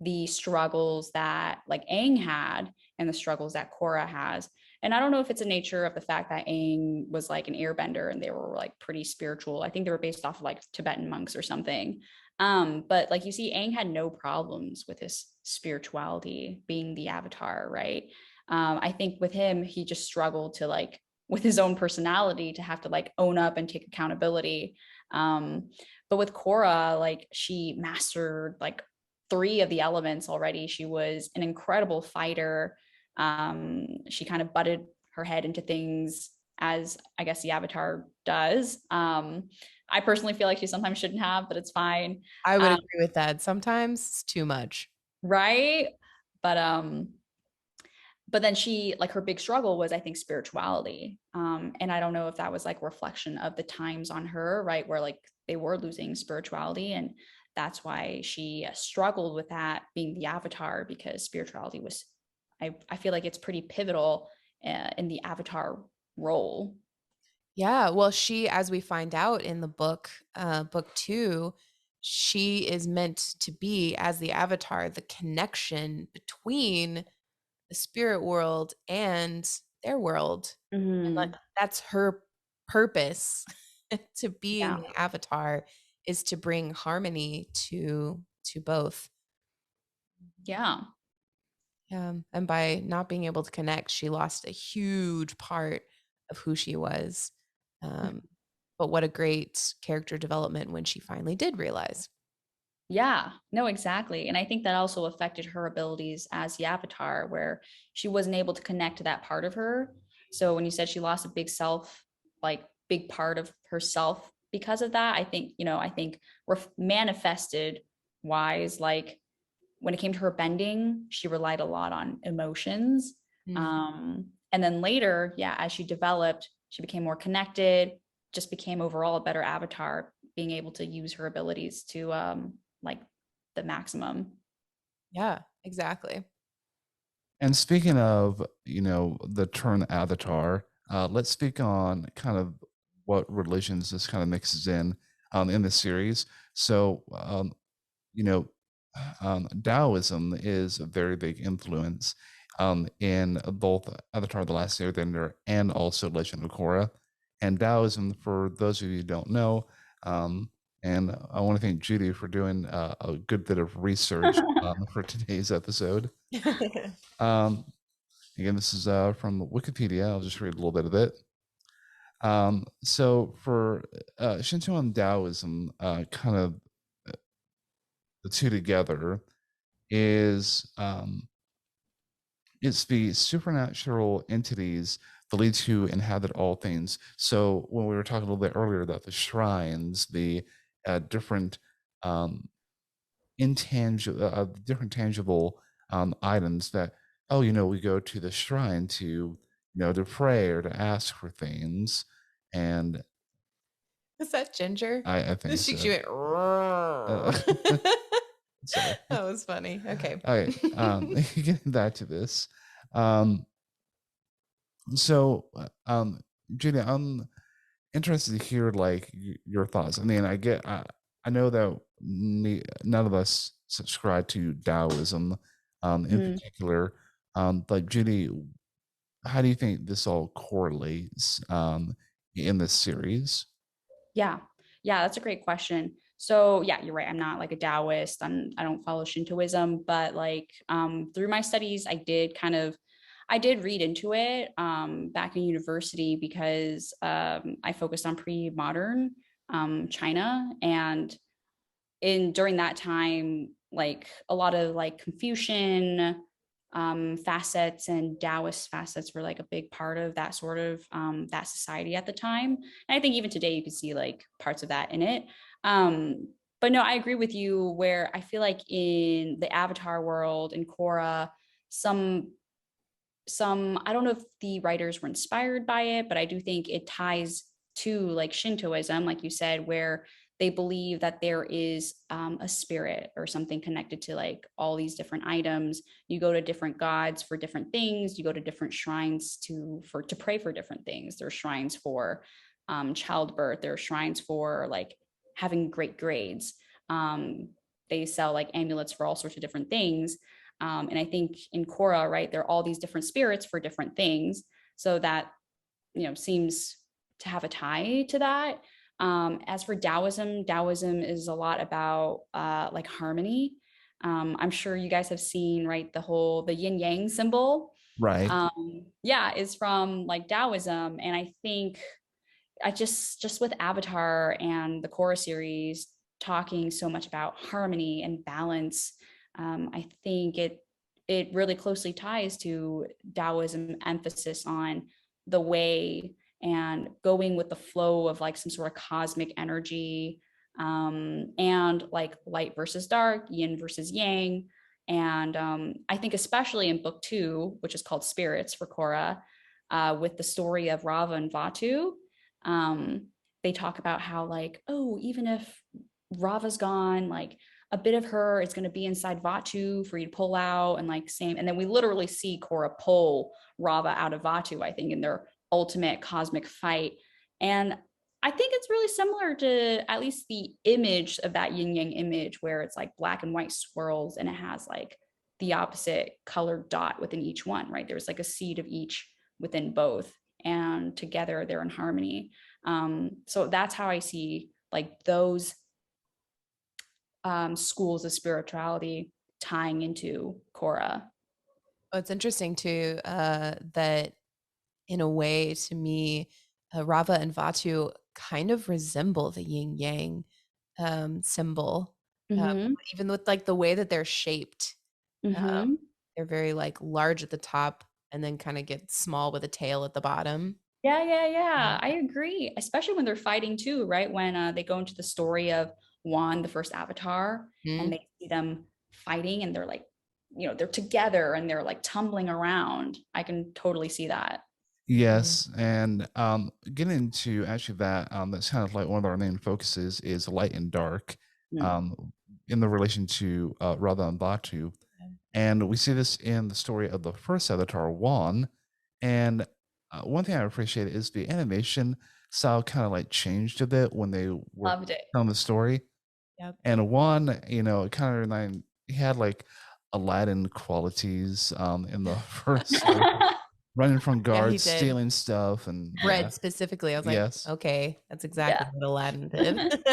the struggles that like Aang had and the struggles that Korra has. And I don't know if it's a nature of the fact that Aang was like an airbender and they were like pretty spiritual. I think they were based off of like Tibetan monks or something. But like you see, Aang had no problems with his spirituality being the avatar, right? I think with him, he just struggled to like with his own personality to have to like own up and take accountability. But with Korra, like she mastered like three of the elements already. She was an incredible fighter. She kind of butted her head into things as I guess the Avatar does. I personally feel like she sometimes shouldn't have, but it's fine. I would Um, agree with that. Sometimes it's too much. right? But but then she like her big struggle was I think spirituality. And I don't know if that was like reflection of the times on her, right? Where like they were losing spirituality, and that's why she struggled with that being the avatar, because spirituality was I feel like it's pretty pivotal in the avatar role. Yeah, well, she, as we find out in the book, book two, she is meant to be as the avatar, the connection between the spirit world and their world. And like Mm-hmm. that's her purpose to being Yeah. the avatar, is to bring harmony to both. Yeah. And by not being able to connect, she lost a huge part of who she was. Um, but what a great character development when she finally did realize. Yeah, no, exactly. And I think that also affected her abilities as the avatar, where she wasn't able to connect to that part of her. So when you said she lost a big self, like big part of herself because of that, I think we're manifested wise, like when it came to her bending, she relied a lot on emotions. Mm. And then later, yeah, as she developed, she became more connected, just became overall a better avatar, being able to use her abilities to like the maximum. Yeah, exactly. And speaking of, the term avatar, let's speak on kind of what religions this kind of mixes in the series. So, you know, Taoism is a very big influence in both Avatar the Last Airbender and also Legend of Korra. And Taoism, for those of you who don't know, and I want to thank Judy for doing a good bit of research for today's episode. Um, Again, this is from Wikipedia. I'll just read a little bit of it. So for Shinto and Taoism, kind of the two together is it's the supernatural entities believed to inhabit all things. So when we were talking a little bit earlier about the shrines, the different intangible, different tangible items that, oh, we go to the shrine to, to pray or to ask for things. And Is that Ginger? I think She so. went. Uh, sorry. That was funny. Okay. Okay. Getting back to this. So, Judy, I'm interested to hear like your thoughts. I mean, I know that none of us subscribe to Taoism, in Mhm. particular. But Judy, how do you think this all correlates in this series? Yeah. Yeah, that's a great question. So yeah, you're right. I'm not like a Taoist. I don't follow Shintoism, but like through my studies, I did read into it back in university because I focused on pre-modern China. And in during that time, like a lot of like Confucian facets and Taoist facets were like a big part of that sort of that society at the time. And I think even today you can see like parts of that in it. But no, I agree with you where I feel like in the Avatar world in Korra, some I don't know if the writers were inspired by it, but I do think it ties to like Shintoism, like you said, where they believe that there is a spirit or something connected to like all these different items. You go to different gods for different things. You go to different shrines to pray for different things. There's shrines for childbirth. There are shrines for like having great grades. They sell like amulets for all sorts of different things. And I think in Korra, right, there are all these different spirits for different things. So that, seems to have a tie to that. As for Taoism is a lot about like harmony. I'm sure you guys have seen, right, the yin yang symbol. Right. Yeah, is from like Taoism. And I think I just with Avatar and the Korra series talking so much about harmony and balance, I think it really closely ties to Taoism emphasis on the way and going with the flow of like some sort of cosmic energy, and like light versus dark, yin versus yang. And I think especially in book 2, which is called Spirits for Korra, with the story of Rava and Vatu, um, they talk about how like, oh, even if Rava's gone, like a bit of her is going to be inside Vatu for you to pull out, and like same. And then we literally see Korra pull Rava out of Vatu, I think, in their ultimate cosmic fight. And I think it's really similar to at least the image of that yin yang image, where it's like black and white swirls and it has like the opposite colored dot within each one, right? There's like a seed of each within both, and together they're in harmony. So that's how I see like those schools of spirituality tying into Korra. Oh, it's interesting too, that in a way, to me, Rava and Vatu kind of resemble the yin yang symbol, Mm-hmm. even with like the way that they're shaped. Mm-hmm. They're very like large at the top and then kind of get small with a tail at the bottom. Yeah. I agree. Especially when they're fighting too, right? When they go into the story of Wan, the first Avatar, and Mhm. they see them fighting, and they're like, they're together and they're like tumbling around. I can totally see that. Yes, and getting into actually that that's kind of like one of our main focuses is light and dark, Mm. in the relation to Radha and Batu, and we see this in the story of the first Avatar, Wan. And one thing I appreciate is the animation style kind of like changed a bit when they were Loved it. telling the story. Yep. And Wan, kind of reminded, he had like Aladdin qualities in the first story, running from Yeah, he guards, did. stealing stuff, and Bread specifically. I was like, yes. okay, that's exactly what Aladdin did.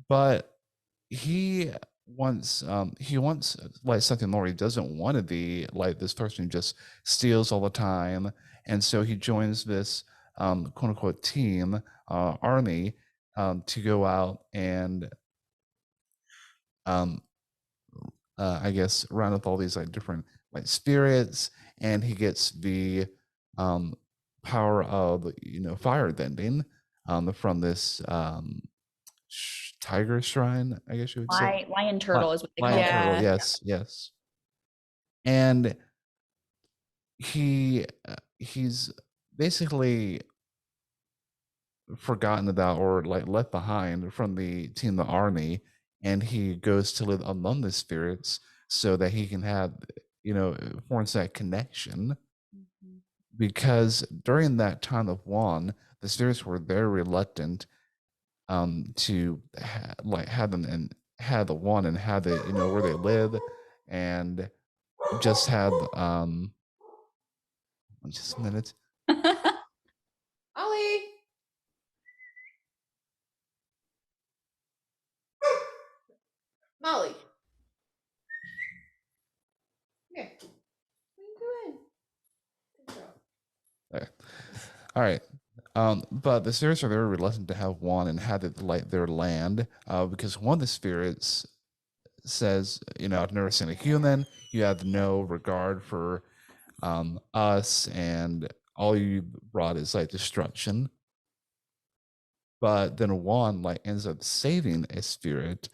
But he wants like something more. He doesn't want to be like this person who just steals all the time, and so he joins this quote unquote team, army, to go out and um I guess round up all these like different like spirits, and he gets the um power of fire bending from this tiger shrine, I guess you would say. Lion turtle is what they call Lion it. turtle, Yeah. yes. And he's basically forgotten about or like left behind from the team, the army, and he goes to live among the spirits so that he can have forms that connection, because during that time of Juan, the spirits were very reluctant to have them and have the one and have it where they live, and just have Just a minute. Ollie. Molly. Here. Go in. Good girl. Okay. All right. But the spirits are very reluctant to have one and have it light their land, because one of the spirits says, I've never seen a human. You have no regard for us, and all you brought is like destruction. But then one like ends up saving a spirit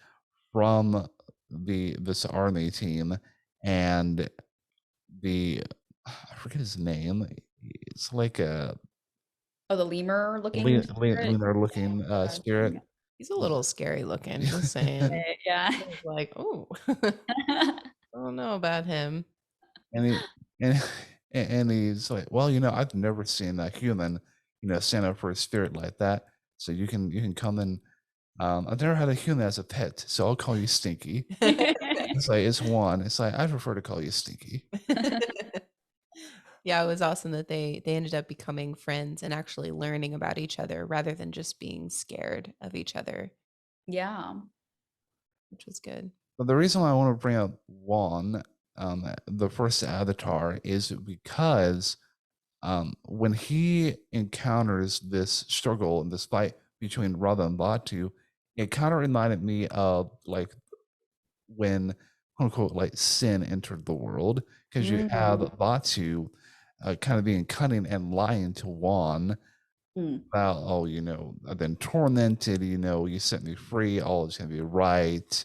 from this army team, and I forget his name. It's like a the lemur looking lunar looking spirit. He's a little scary looking, just saying. Yeah. I was like, oh, I don't know about him. And he and he's like, well, I've never seen a human, stand up for a spirit like that. So you can come in. I've never had a human as a pet, so I'll call you Stinky. It's like it's one. It's like I prefer to call you Stinky. Yeah, it was awesome that they ended up becoming friends and actually learning about each other rather than just being scared of each other, Yeah. which was good. But the reason why I want to bring up Juan, the first Avatar, is because when he encounters this struggle and this fight between Radha and Batu, it kind of reminded me of like when quote unquote like sin entered the world, because you have Batu kind of being cunning and lying to Juan about, I've been tormented, you set me free, all is gonna be right.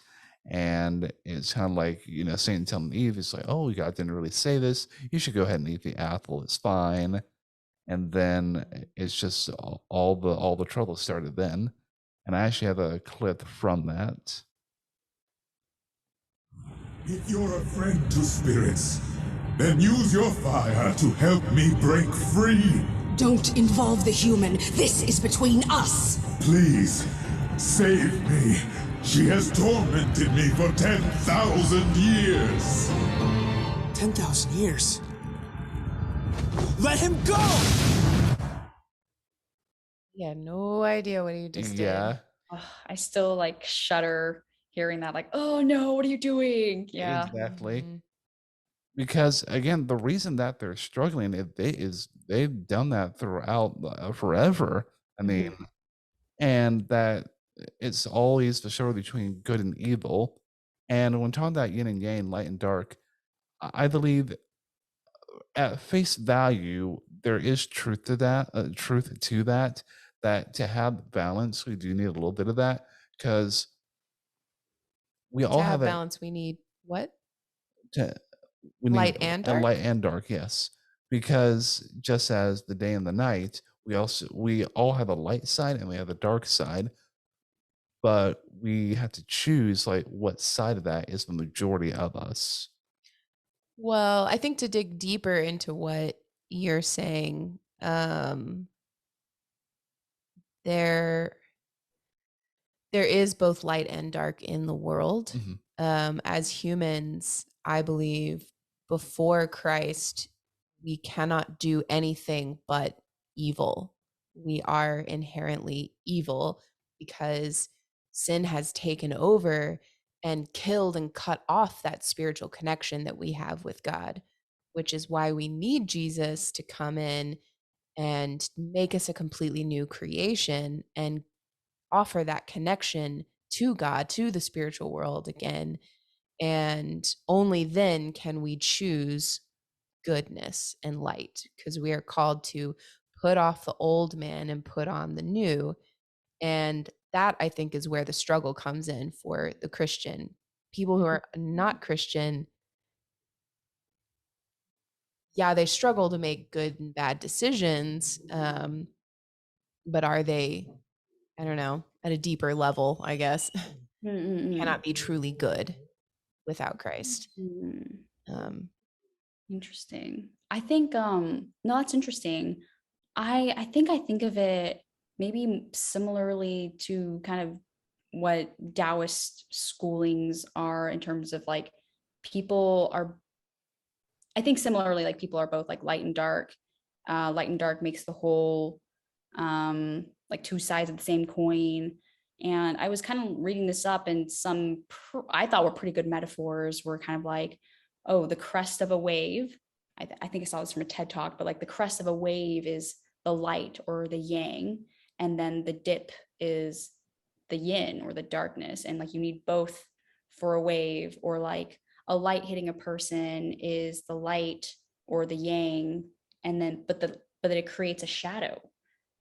And it's kind of like, Satan telling Eve, it's like, oh, God didn't really say this. You should go ahead and eat the apple. It's fine. And then it's just all the trouble started then. And I actually have a clip from that. If you're a friend to spirits, then use your fire to help me break free. Don't involve the human. This is between us. Please, save me. She has tormented me for 10,000 years. 10,000 years. Let him go! Yeah, no idea what he just did. I still like shudder hearing that, like, oh no, what are you doing? Yeah. Exactly. Mhm. Because again, the reason that they're struggling is they've done that throughout forever. I mean, and that it's always the struggle between good and evil. And when talking about yin and yang, light and dark, I believe at face value there is truth to that. That to have balance, we do need a little bit of that, because we all To have have a balance, we need what? we need Light and dark? light and dark, yes. Because just as the day and the night, we all have a light side and we have a dark side, but we have to choose like what side of that is the majority of us. Well, I think to dig deeper into what you're saying, there is both light and dark in the world. As humans, I believe before Christ, we cannot do anything but evil. We are inherently evil because sin has taken over and killed and cut off that spiritual connection that we have with God, which is why we need Jesus to come in and make us a completely new creation and offer that connection to God, to the spiritual world again. And only then can we choose goodness and light, because we are called to put off the old man and put on the new. And that, I think, is where the struggle comes in for the Christian. People who are not Christian, yeah, they struggle to make good and bad decisions. But are they, I don't know, at a deeper level, I guess, cannot be truly good without Christ. Interesting. I think no, that's interesting. I think I think of it maybe similarly to kind of what Taoist schoolings are, in terms of like people are, I think similarly, like people are both like light and dark. light and dark makes the whole like two sides of the same coin. And I was kind of reading this up, and I thought were pretty good metaphors were kind of like, oh, the crest of a wave. I think I saw this from a TED talk, but like the crest of a wave is the light or the yang, and then the dip is the yin or the darkness. And like you need both for a wave, or like a light hitting a person is the light or the yang, and then but then it creates a shadow,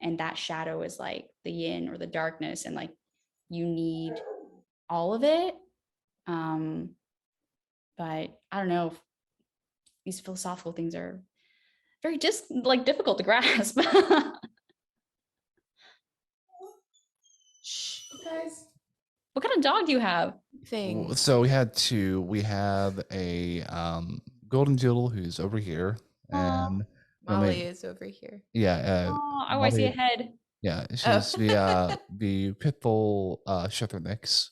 and that shadow is like the yin or the darkness, and like you need all of it. But I don't know if these philosophical things are very just like difficult to grasp. Shh, guys. What kind of dog do you have? Thing. So we had two. We have a golden doodle who's over here, and Molly is over here. yeah, Oh, I see a head. Yeah, she's the pit bull shepherd mix.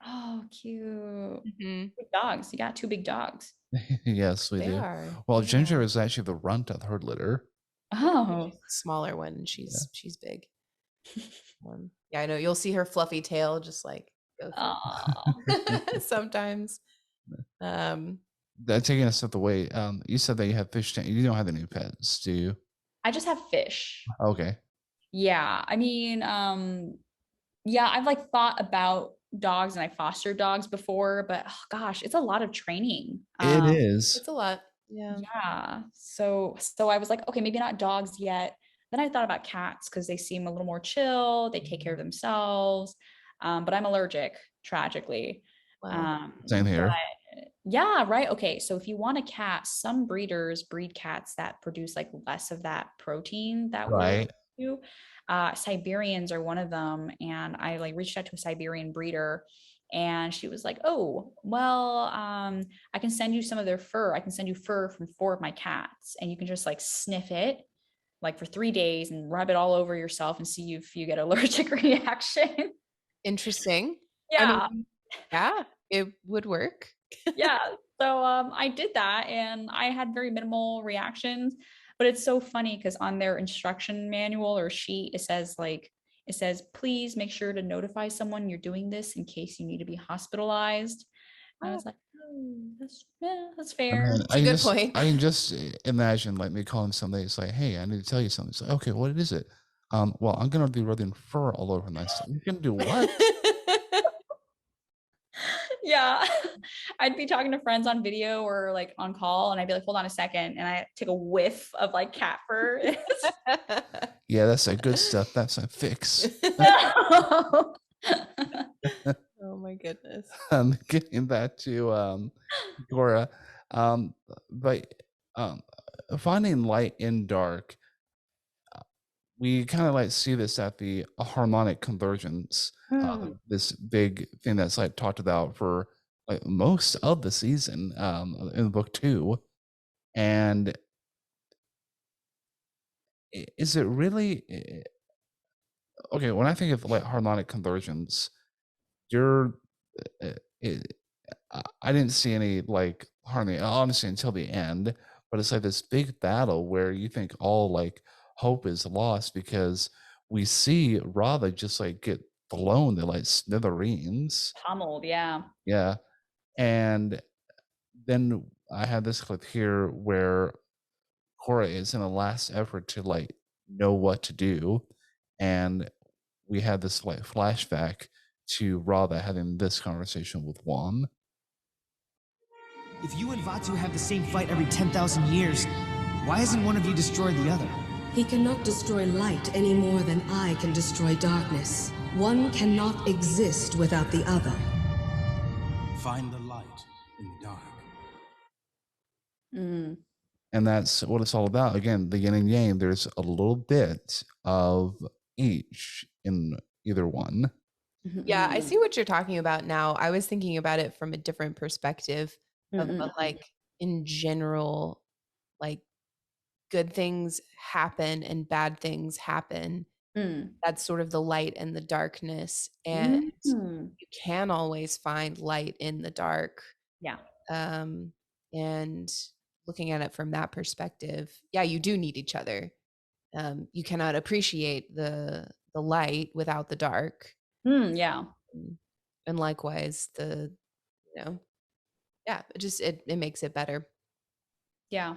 Oh, cute. Mhm. Big dogs. You got two big dogs. Yes, we They do. are. Well, Yeah. Ginger is actually the runt of the herd litter. Oh, Smaller one, and she's big. Yeah, I know. You'll see her fluffy tail just like go through sometimes. Taking a step away, you said that you have fish tank. You don't have any pets, do you? I just have fish. Okay. Yeah, I mean, yeah, I've like thought about dogs, and I fostered dogs before, but oh, gosh, it's a lot of training. It is. It's a lot. Yeah. Yeah. So I was like, okay, maybe not dogs yet. Then I thought about cats because they seem a little more chill. They take care of themselves. But I'm allergic, tragically. Wow. Same here. Yeah, right. Okay. So if you want a cat, some breeders breed cats that produce like less of that protein that we're Right. to. Siberians are one of them. And I like reached out to a Siberian breeder, and she was like, oh, well, I can send you some of their fur. I can send you fur from 4 of my cats, and you can just like sniff it like for 3 days and rub it all over yourself and see if you get allergic reaction. Interesting. Yeah. I mean, yeah, it would work. Yeah. So I did that, and I had very minimal reactions. But it's so funny because on their instruction manual or sheet, it says, please make sure to notify someone you're doing this in case you need to be hospitalized. And I was like, oh, that's fair. It's a good point. I can just imagine like me calling somebody. It's like, hey, I need to tell you something. It's like, okay, what is it? Well, I'm gonna be rubbing fur all over my stuff. You can do what? Yeah. I'd be talking to friends on video or like on call, and I'd be like, hold on a second. And I take a whiff of like cat fur. Yeah, that's that good stuff. That's a fix. Oh my goodness. Getting back to Korra, but finding light in dark, we kind of like see this at the harmonic convergence, this big thing that's like talked about for like most of the season in book 2. And is it really okay? When I think of like harmonic convergence, you're I didn't see any like harmony honestly until the end, but it's like this big battle where you think all like hope is lost because we see Radha just like get blown to like smithereens. Pummeled, yeah. Yeah. And then I had this clip here where Korra is in a last effort to like know what to do. And we had this like flashback to Radha having this conversation with Juan. If you and Vatu have the same fight every 10,000 years, why hasn't one of you destroyed the other? He cannot destroy light any more than I can destroy darkness. One cannot exist without the other. Find the light in the dark. And that's what it's all about. Again, the yin and yang, there's a little bit of each in either one. Yeah, I see what you're talking about now. I was thinking about it from a different perspective of like in general, like good things happen and bad things happen. That's sort of the light and the darkness. And you can always find light in the dark. Yeah. And looking at it from that perspective, yeah, you do need each other. You cannot appreciate the light without the dark. Yeah. And likewise, you know, yeah, it makes it better. Yeah.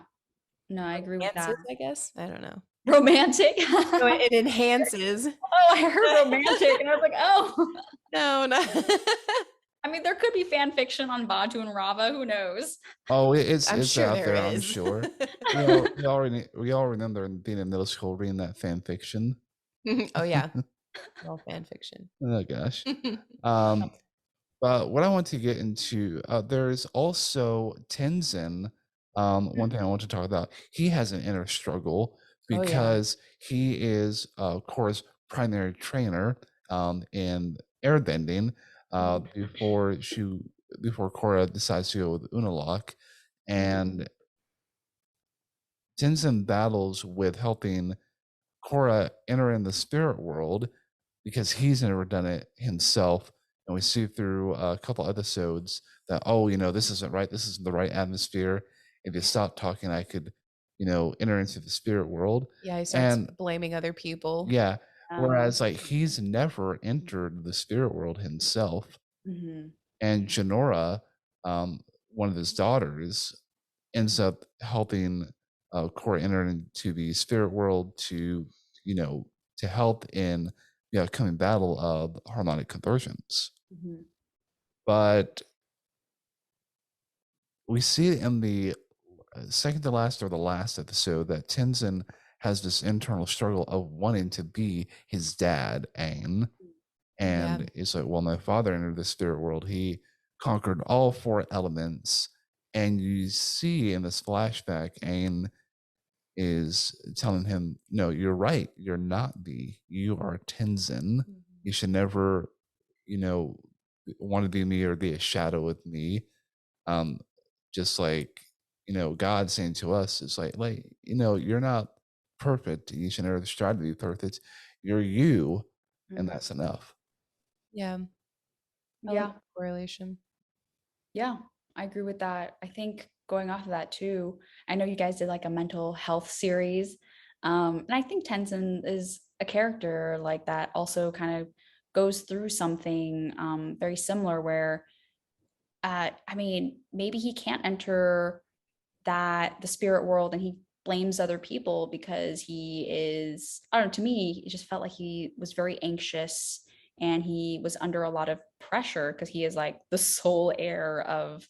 No, I agree with that. Enhances, I guess. I don't know. Romantic. No, it enhances. Oh, I heard romantic, and I was like, oh. No, no. I mean, there could be fan fiction on Badu and Rava. Who knows? Oh, I'm it's sure out there there, I'm is. sure. We all remember being in middle school reading that fan fiction. Oh yeah. All fan fiction. Oh gosh. But what I want to get into, there's also Tenzin. One thing I want to talk about, he has an inner struggle Oh, yeah. because he is Korra's primary trainer in airbending before Korra decides to go with Unalaq. And Tenzin battles with helping Korra enter in the spirit world because he's never done it himself. And we see through a couple episodes that, oh, this isn't right. This isn't the right atmosphere. If you stop talking, I could, enter into the spirit world. Yeah, he starts And blaming other people. yeah, whereas like he's never entered the spirit world himself. And Janora, one of his daughters, ends up helping Korra enter into the spirit world to help in the upcoming battle of harmonic conversions. But we see in the second to last or the last episode that Tenzin has this internal struggle of wanting to be his dad, Aang. And it's like, well, my father entered the spirit world. He conquered all four elements. And you see in this flashback, Aang is telling him, no, you're right. You're not you are Tenzin. You should never, want to be me or be a shadow with me. Just like, God saying to us, it's like, you're not perfect. You should never strive to be perfect. You're you, and that's enough. Yeah. I like the correlation. Yeah, I agree with that. I think going off of that too, I know you guys did like a mental health series. And I think Tenzin is a character like that also kind of goes through something very similar where I mean, maybe he can't enter the spirit world and he blames other people because he is, I don't know, to me, it just felt like he was very anxious and he was under a lot of pressure because he is like the sole heir of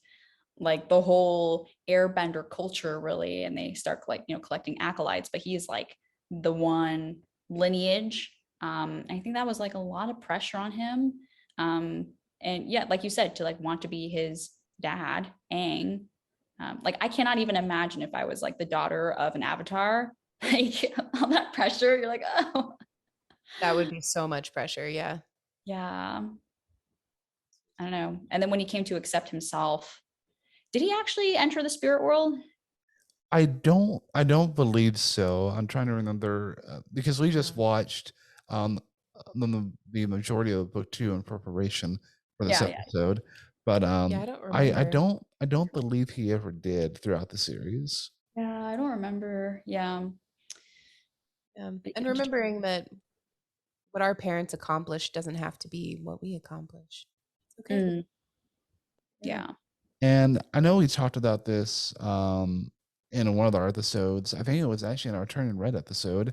like the whole airbender culture really, and they start collecting acolytes, but he's like the one lineage. I think that was like a lot of pressure on him. And yeah, like you said, to like want to be his dad, Aang. Like I cannot even imagine if I was like the daughter of an avatar, like all that pressure. You're like, oh, that would be so much pressure. Yeah. Yeah. I don't know. And then when he came to accept himself, did he actually enter the spirit world? I don't believe so. I'm trying to remember because we just watched the majority of book 2 in preparation for this episode. But I don't remember. I don't believe he ever did throughout the series. Yeah, I don't remember. Yeah. And remembering that what our parents accomplished doesn't have to be what we accomplish. It's okay. Yeah. And I know we talked about this in one of our episodes. I think it was actually in our Turning Red episode,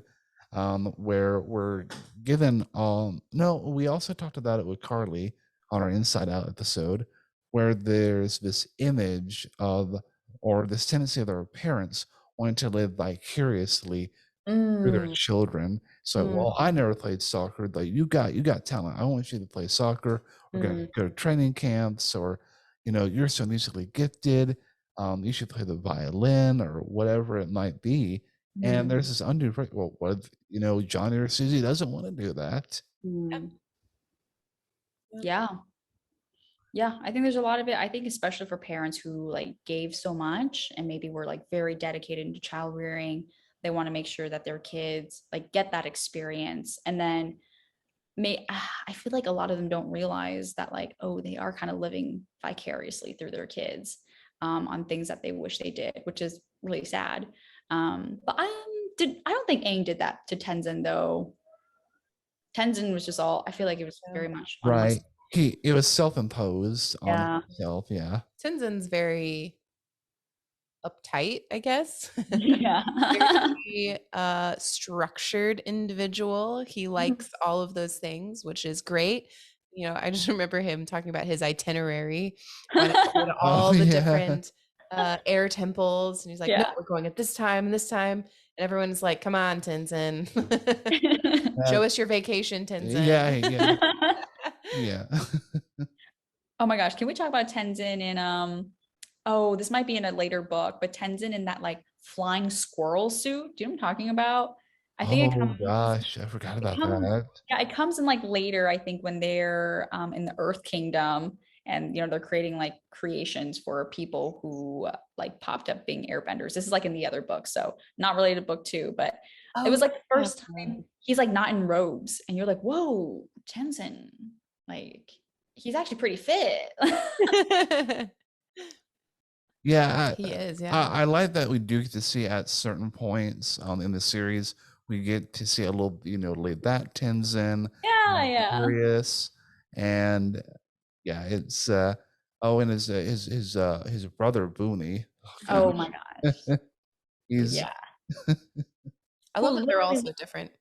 where we're given no, we also talked about it with Carly on our Inside Out episode, where there's this image of, or this tendency of their parents wanting to live vicariously through their children. So, well, I never played soccer. Like you got talent. I want you to play soccer. We're gonna go to training camps, or you're so musically gifted. You should play the violin or whatever it might be. And there's this undue, well, what if, Johnny or Susie doesn't want to do that? Yeah. Yeah, I think there's a lot of it. I think especially for parents who like gave so much and maybe were like very dedicated into child rearing, they want to make sure that their kids like get that experience. And then I feel like a lot of them don't realize that like, oh, they are kind of living vicariously through their kids. on things that they wish they did, which is really sad. But I don't think Aang did that to Tenzin though. Tenzin was just all, I feel like it was very much on Right. himself. It was self-imposed on Yeah. himself. Yeah. Tenzin's very uptight, I guess. Yeah. Very structured individual. He likes all of those things, which is great. I just remember him talking about his itinerary, wanting to go to all the different air temples, and he's like, "No, Yeah. we're going at this time and this time." And everyone's like, "Come on, Tenzin, show us your vacation, Tenzin." Yeah. Yeah. Oh my gosh, can we talk about Tenzin in oh, this might be in a later book, but Tenzin in that like flying squirrel suit. Do you know what I'm talking about? I think Oh gosh, I forgot about that. yeah, it comes in like later, I think, when they're in the Earth Kingdom, and they're creating like creations for people who like popped up being airbenders. This is like in the other book, so not related to book 2, but it was like the first time he's like not in robes, and you're like, whoa, Tenzin, like he's actually pretty fit. Yeah, He is, I like that we do get to see at certain points in the series, we get to see a little, laid back Tenzin, Yeah. curious, and yeah, it's and his brother Booney. Oh my gosh. He's Yeah. I love that they're all so different.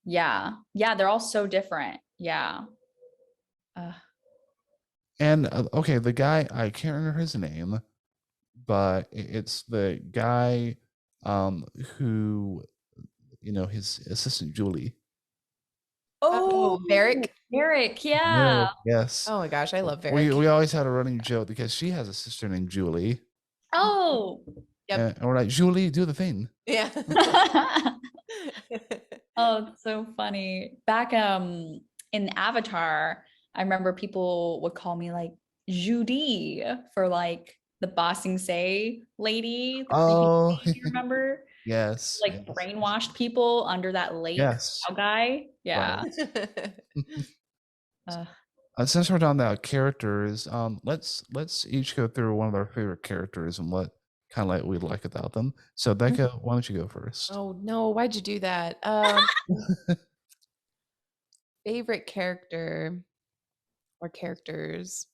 Yeah, they're all so different. Yeah. And okay, the guy, I can't remember his name, but it's the guy who, his assistant Julie. Oh, Varric. Varric, yeah. Yes. Oh my gosh, I love Varric. We always had a running joke because she has a sister named Julie. Oh. Yep. And we're like, Julie, do the thing. Yeah. Oh, it's so funny. Back in Avatar, I remember people would call me like Judy for like the Bossing Say lady, the Oh, creepy lady, you remember? yes. Like brainwashed people under that lake cow guy. Yeah. Since we're talking about characters, let's each go through one of our favorite characters and what kind of like we like about them. So Becca, why don't you go first? Oh no, why'd you do that? Favorite character or characters?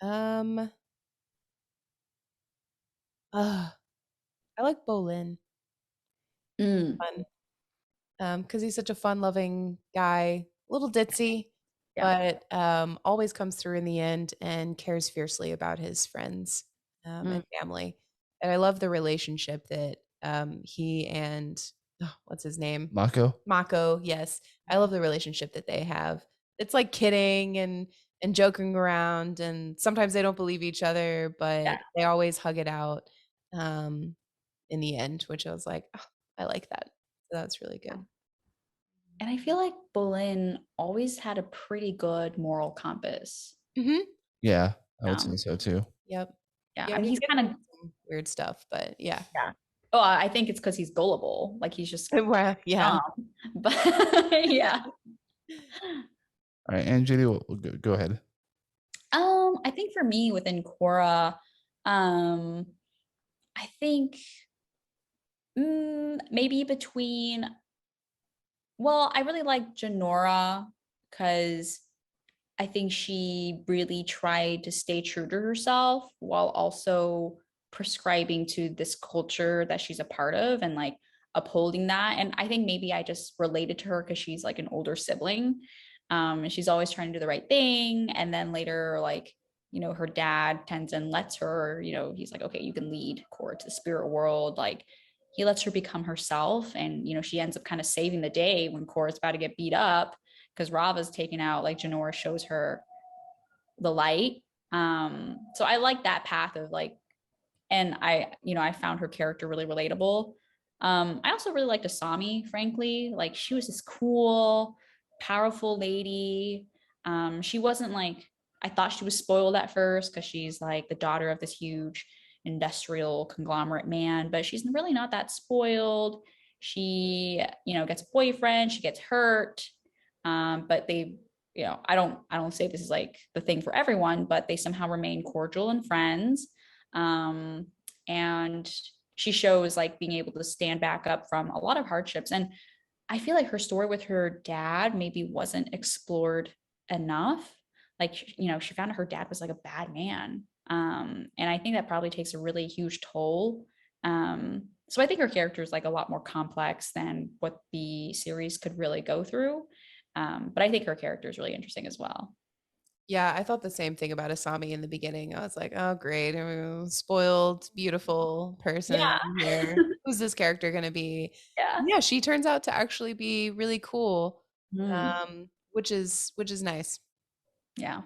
I like Bolin. Fun. Because he's such a fun-loving guy, a little ditzy, but always comes through in the end and cares fiercely about his friends and family. And I love the relationship that he and what's his name? Mako, yes. I love the relationship that they have. It's like kidding and joking around, and sometimes they don't believe each other, but they always hug it out in the end, which I was like, oh, I like that. So that's really good. And I feel like Bolin always had a pretty good moral compass. Yeah, I would say so too. Yep. Yeah, I mean, he's kind of weird stuff, but yeah. Oh, I think it's because he's gullible. Like he's just well, yeah. dumb. But yeah. All right, and Judy, go ahead. I think for me within Korra, I think maybe between. Well, I really like Janora because I think she really tried to stay true to herself while also prescribing to this culture that she's a part of and like upholding that. And I think maybe I just related to her because she's like an older sibling. And she's always trying to do the right thing. And then later, like, her dad Tenzin lets her, he's like, okay, you can lead Korra to the spirit world. Like, he lets her become herself. And, she ends up kind of saving the day when Korra's about to get beat up because Rava's taken out. Like, Janora shows her the light. So I like that path of like, and I found her character really relatable. I also really liked Asami, frankly. Like, she was this cool, powerful lady. She wasn't like, I thought she was spoiled at first because she's like the daughter of this huge industrial conglomerate man, but she's really not that spoiled. She, gets a boyfriend, she gets hurt. But they, I don't say this is like the thing for everyone, but they somehow remain cordial and friends. And she shows like being able to stand back up from a lot of hardships. And I feel like her story with her dad maybe wasn't explored enough. Like, you know, she found out her dad was like a bad man. And I think that probably takes a really huge toll. So I think her character is like a lot more complex than what the series could really go through. But I think her character is really interesting as well. Yeah, I thought the same thing about Asami in the beginning. I was like, oh, great. Spoiled, beautiful person Yeah. here. Who's this character going to be? Yeah. Yeah, she turns out to actually be really cool, Mm. which is nice. Yeah.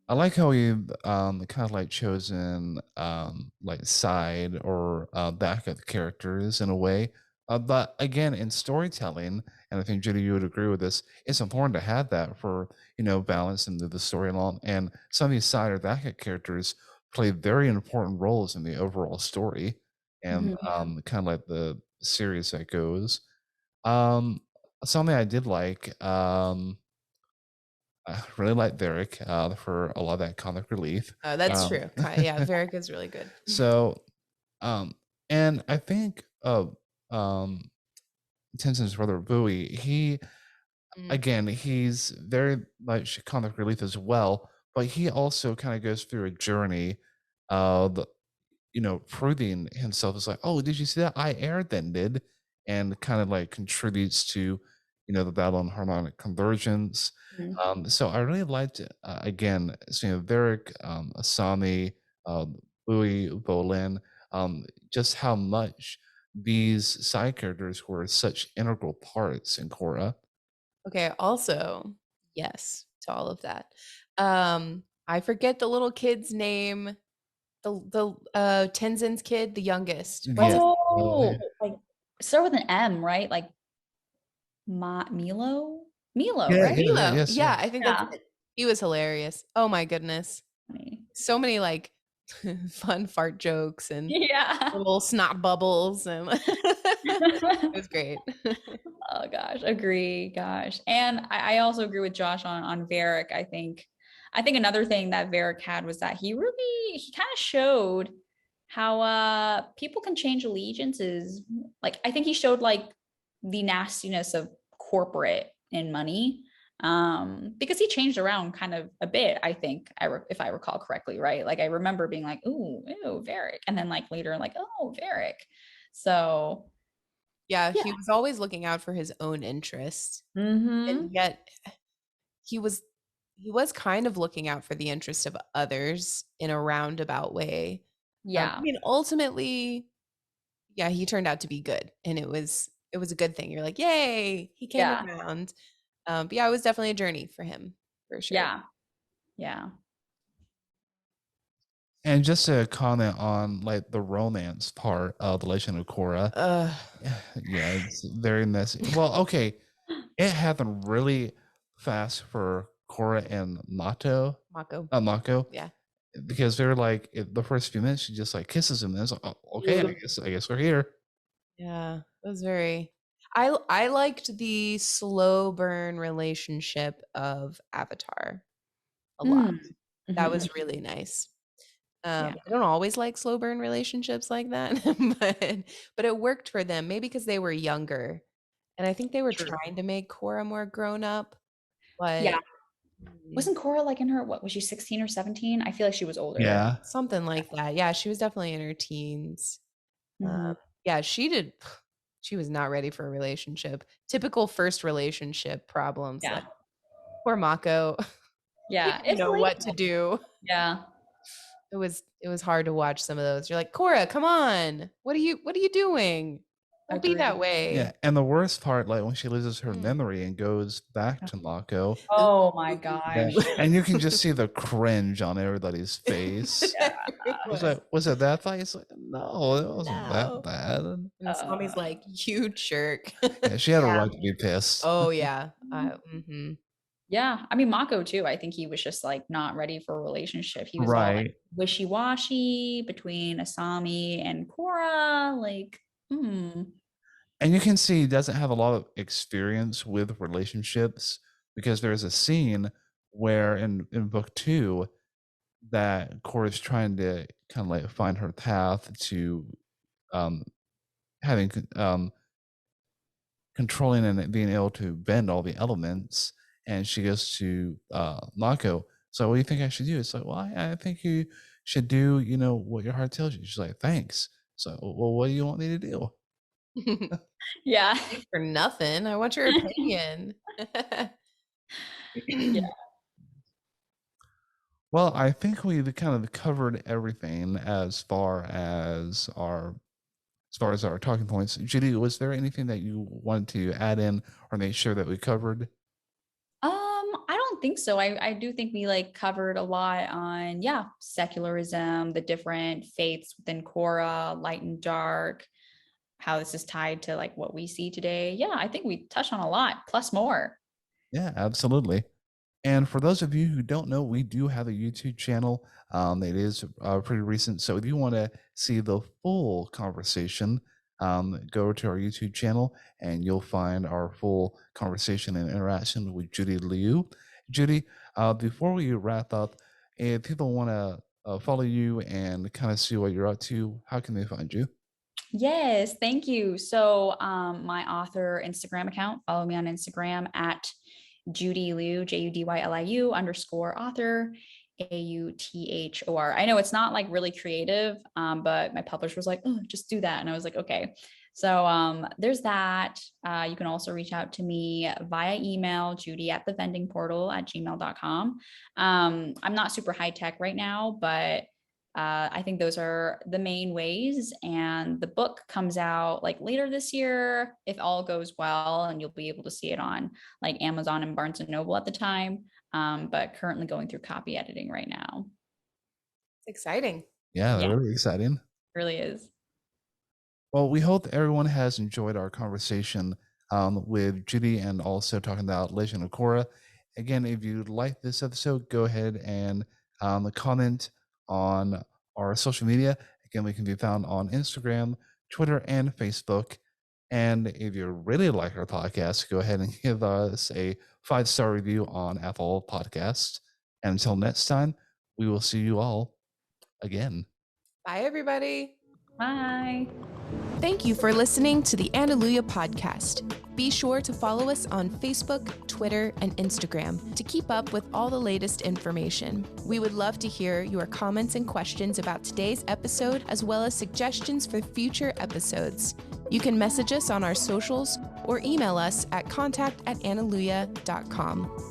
I like how you kind of like chosen like side or backup characters in a way. But again, in storytelling, and I think Judy, you would agree with this, it's important to have that for, you know, balance and the story along. And some of these side or backup characters play very important roles in the overall story and kind of like the series that goes. Um, Something I did like. I really like Derek for a lot of that comic relief. That's true. Yeah, Varric is really good. So, and I think Tenzin's brother Bowie, he again, he's very much comic relief as well, but he also kind of goes through a journey of, you know, proving himself as like, oh, did you see that? I airbended, and kind of like contributes to, you know, the battle on harmonic convergence. So I really liked again, so, you know, Varric, Asami, Louis Bolin, just how much these side characters were such integral parts in Korra. Okay, also, yes to all of that. I forget the little kid's name. The Tenzin's kid, the youngest. Yeah. Oh, like start with an M, right? Like Milo? Milo, Yeah, right? Milo. yes, Yeah, yeah. I think Yeah. that's it. He was hilarious. Oh my goodness. So many like fun fart jokes and Yeah. little snot bubbles and it was great. Oh gosh, agree. Gosh. And I also agree with Josh on Varric. I think another thing that Varric had was that he kind of showed how people can change allegiances. Like I think he showed like the nastiness of corporate and money. Because he changed around kind of a bit, I think, if I recall correctly, right? Like I remember being like, ooh, Varric, and then like later, like, oh, Varric. So Yeah, he was always looking out for his own interest. Mm-hmm. And yet he was kind of looking out for the interest of others in a roundabout way. Yeah. I mean, ultimately, yeah, he turned out to be good, and it was a good thing. You're like, yay, he came around. But yeah, it was definitely a journey for him, for sure. Yeah. Yeah. And just to comment on like the romance part of the Legend of Korra, yeah, it's very messy. Well, okay, it happened really fast for Korra and Mako. Yeah. Because they're like the first few minutes, she just like kisses him, and it's like, oh, okay, I guess we're here. Yeah, it was very. I liked the slow burn relationship of Avatar a lot. That was really nice. I don't always like slow burn relationships like that, but it worked for them. Maybe because they were younger, and I think they were trying to make Korra more grown up. But yeah, wasn't Korra like in her, what was she, 16 or 17? I feel like she was older. Yeah, something like that. Yeah, she was definitely in her teens. Yeah, she was not ready for a relationship. Typical first relationship problems. Yeah. Like, poor Mako. Yeah, Didn't know what to do. Yeah. It was hard to watch some of those. You're like, Korra, come on. What are you doing? Don't be that way. yeah. And the worst part, like when she loses her memory and goes back to Mako. Oh my gosh. And you can just see the cringe on everybody's face. Was it that bad? It's like, no, it wasn't that bad. And Swami's like, you jerk. Yeah, she had a right to be pissed. Oh yeah. Yeah, I mean Mako too. I think he was just like not ready for a relationship. He was all like wishy-washy between Asami and Korra. Like, And you can see he doesn't have a lot of experience with relationships, because there's a scene where in book 2, that Korra's trying to kind of like find her path to um, having controlling and being able to bend all the elements. And she goes to Mako. So what do you think I should do? It's like, well, I think you should do, what your heart tells you. She's like, thanks. So, well, what do you want me to do? Yeah. For nothing. I want your opinion. Yeah. Well, I think we've kind of covered everything as far as our talking points. Judy, was there anything that you wanted to add in or make sure that we covered? I don't think so. I do think we like covered a lot on, secularism, the different faiths within Korra, light and dark, how this is tied to like what we see today. Yeah, I think we touched on a lot, plus more. Yeah, absolutely. And for those of you who don't know, we do have a YouTube channel. It is pretty recent. So if you want to see the full conversation, go to our YouTube channel and you'll find our full conversation and interaction with Judy Liu. Judy, before we wrap up, if people want to follow you and kind of see what you're up to, how can they find you? Yes, thank you. So my author Instagram account, follow me on Instagram at Judy Liu, JUDYLIU _author, AUTHOR. I know it's not like really creative, but my publisher was like, oh, just do that. And I was like, okay. So there's that. You can also reach out to me via email, judy@thevendingportal@gmail.com. I'm not super high tech right now, but I think those are the main ways. And the book comes out like later this year, if all goes well, and you'll be able to see it on like Amazon and Barnes and Noble at the time. But currently going through copy editing right now. It's exciting. Yeah, really exciting. It really is. Well, we hope everyone has enjoyed our conversation with Judy and also talking about Legend of Korra. Again, if you like this episode, go ahead and comment on our social media. Again, we can be found on Instagram, Twitter, and Facebook. And if you really like our podcast, go ahead and give us a 5-star review on Apple Podcasts. And until next time, we will see you all again. Bye, everybody. Bye. Thank you for listening to the Analuia podcast. Be sure to follow us on Facebook, Twitter, and Instagram to keep up with all the latest information. We would love to hear your comments and questions about today's episode, as well as suggestions for future episodes. You can message us on our socials or email us at contact@analuia.com.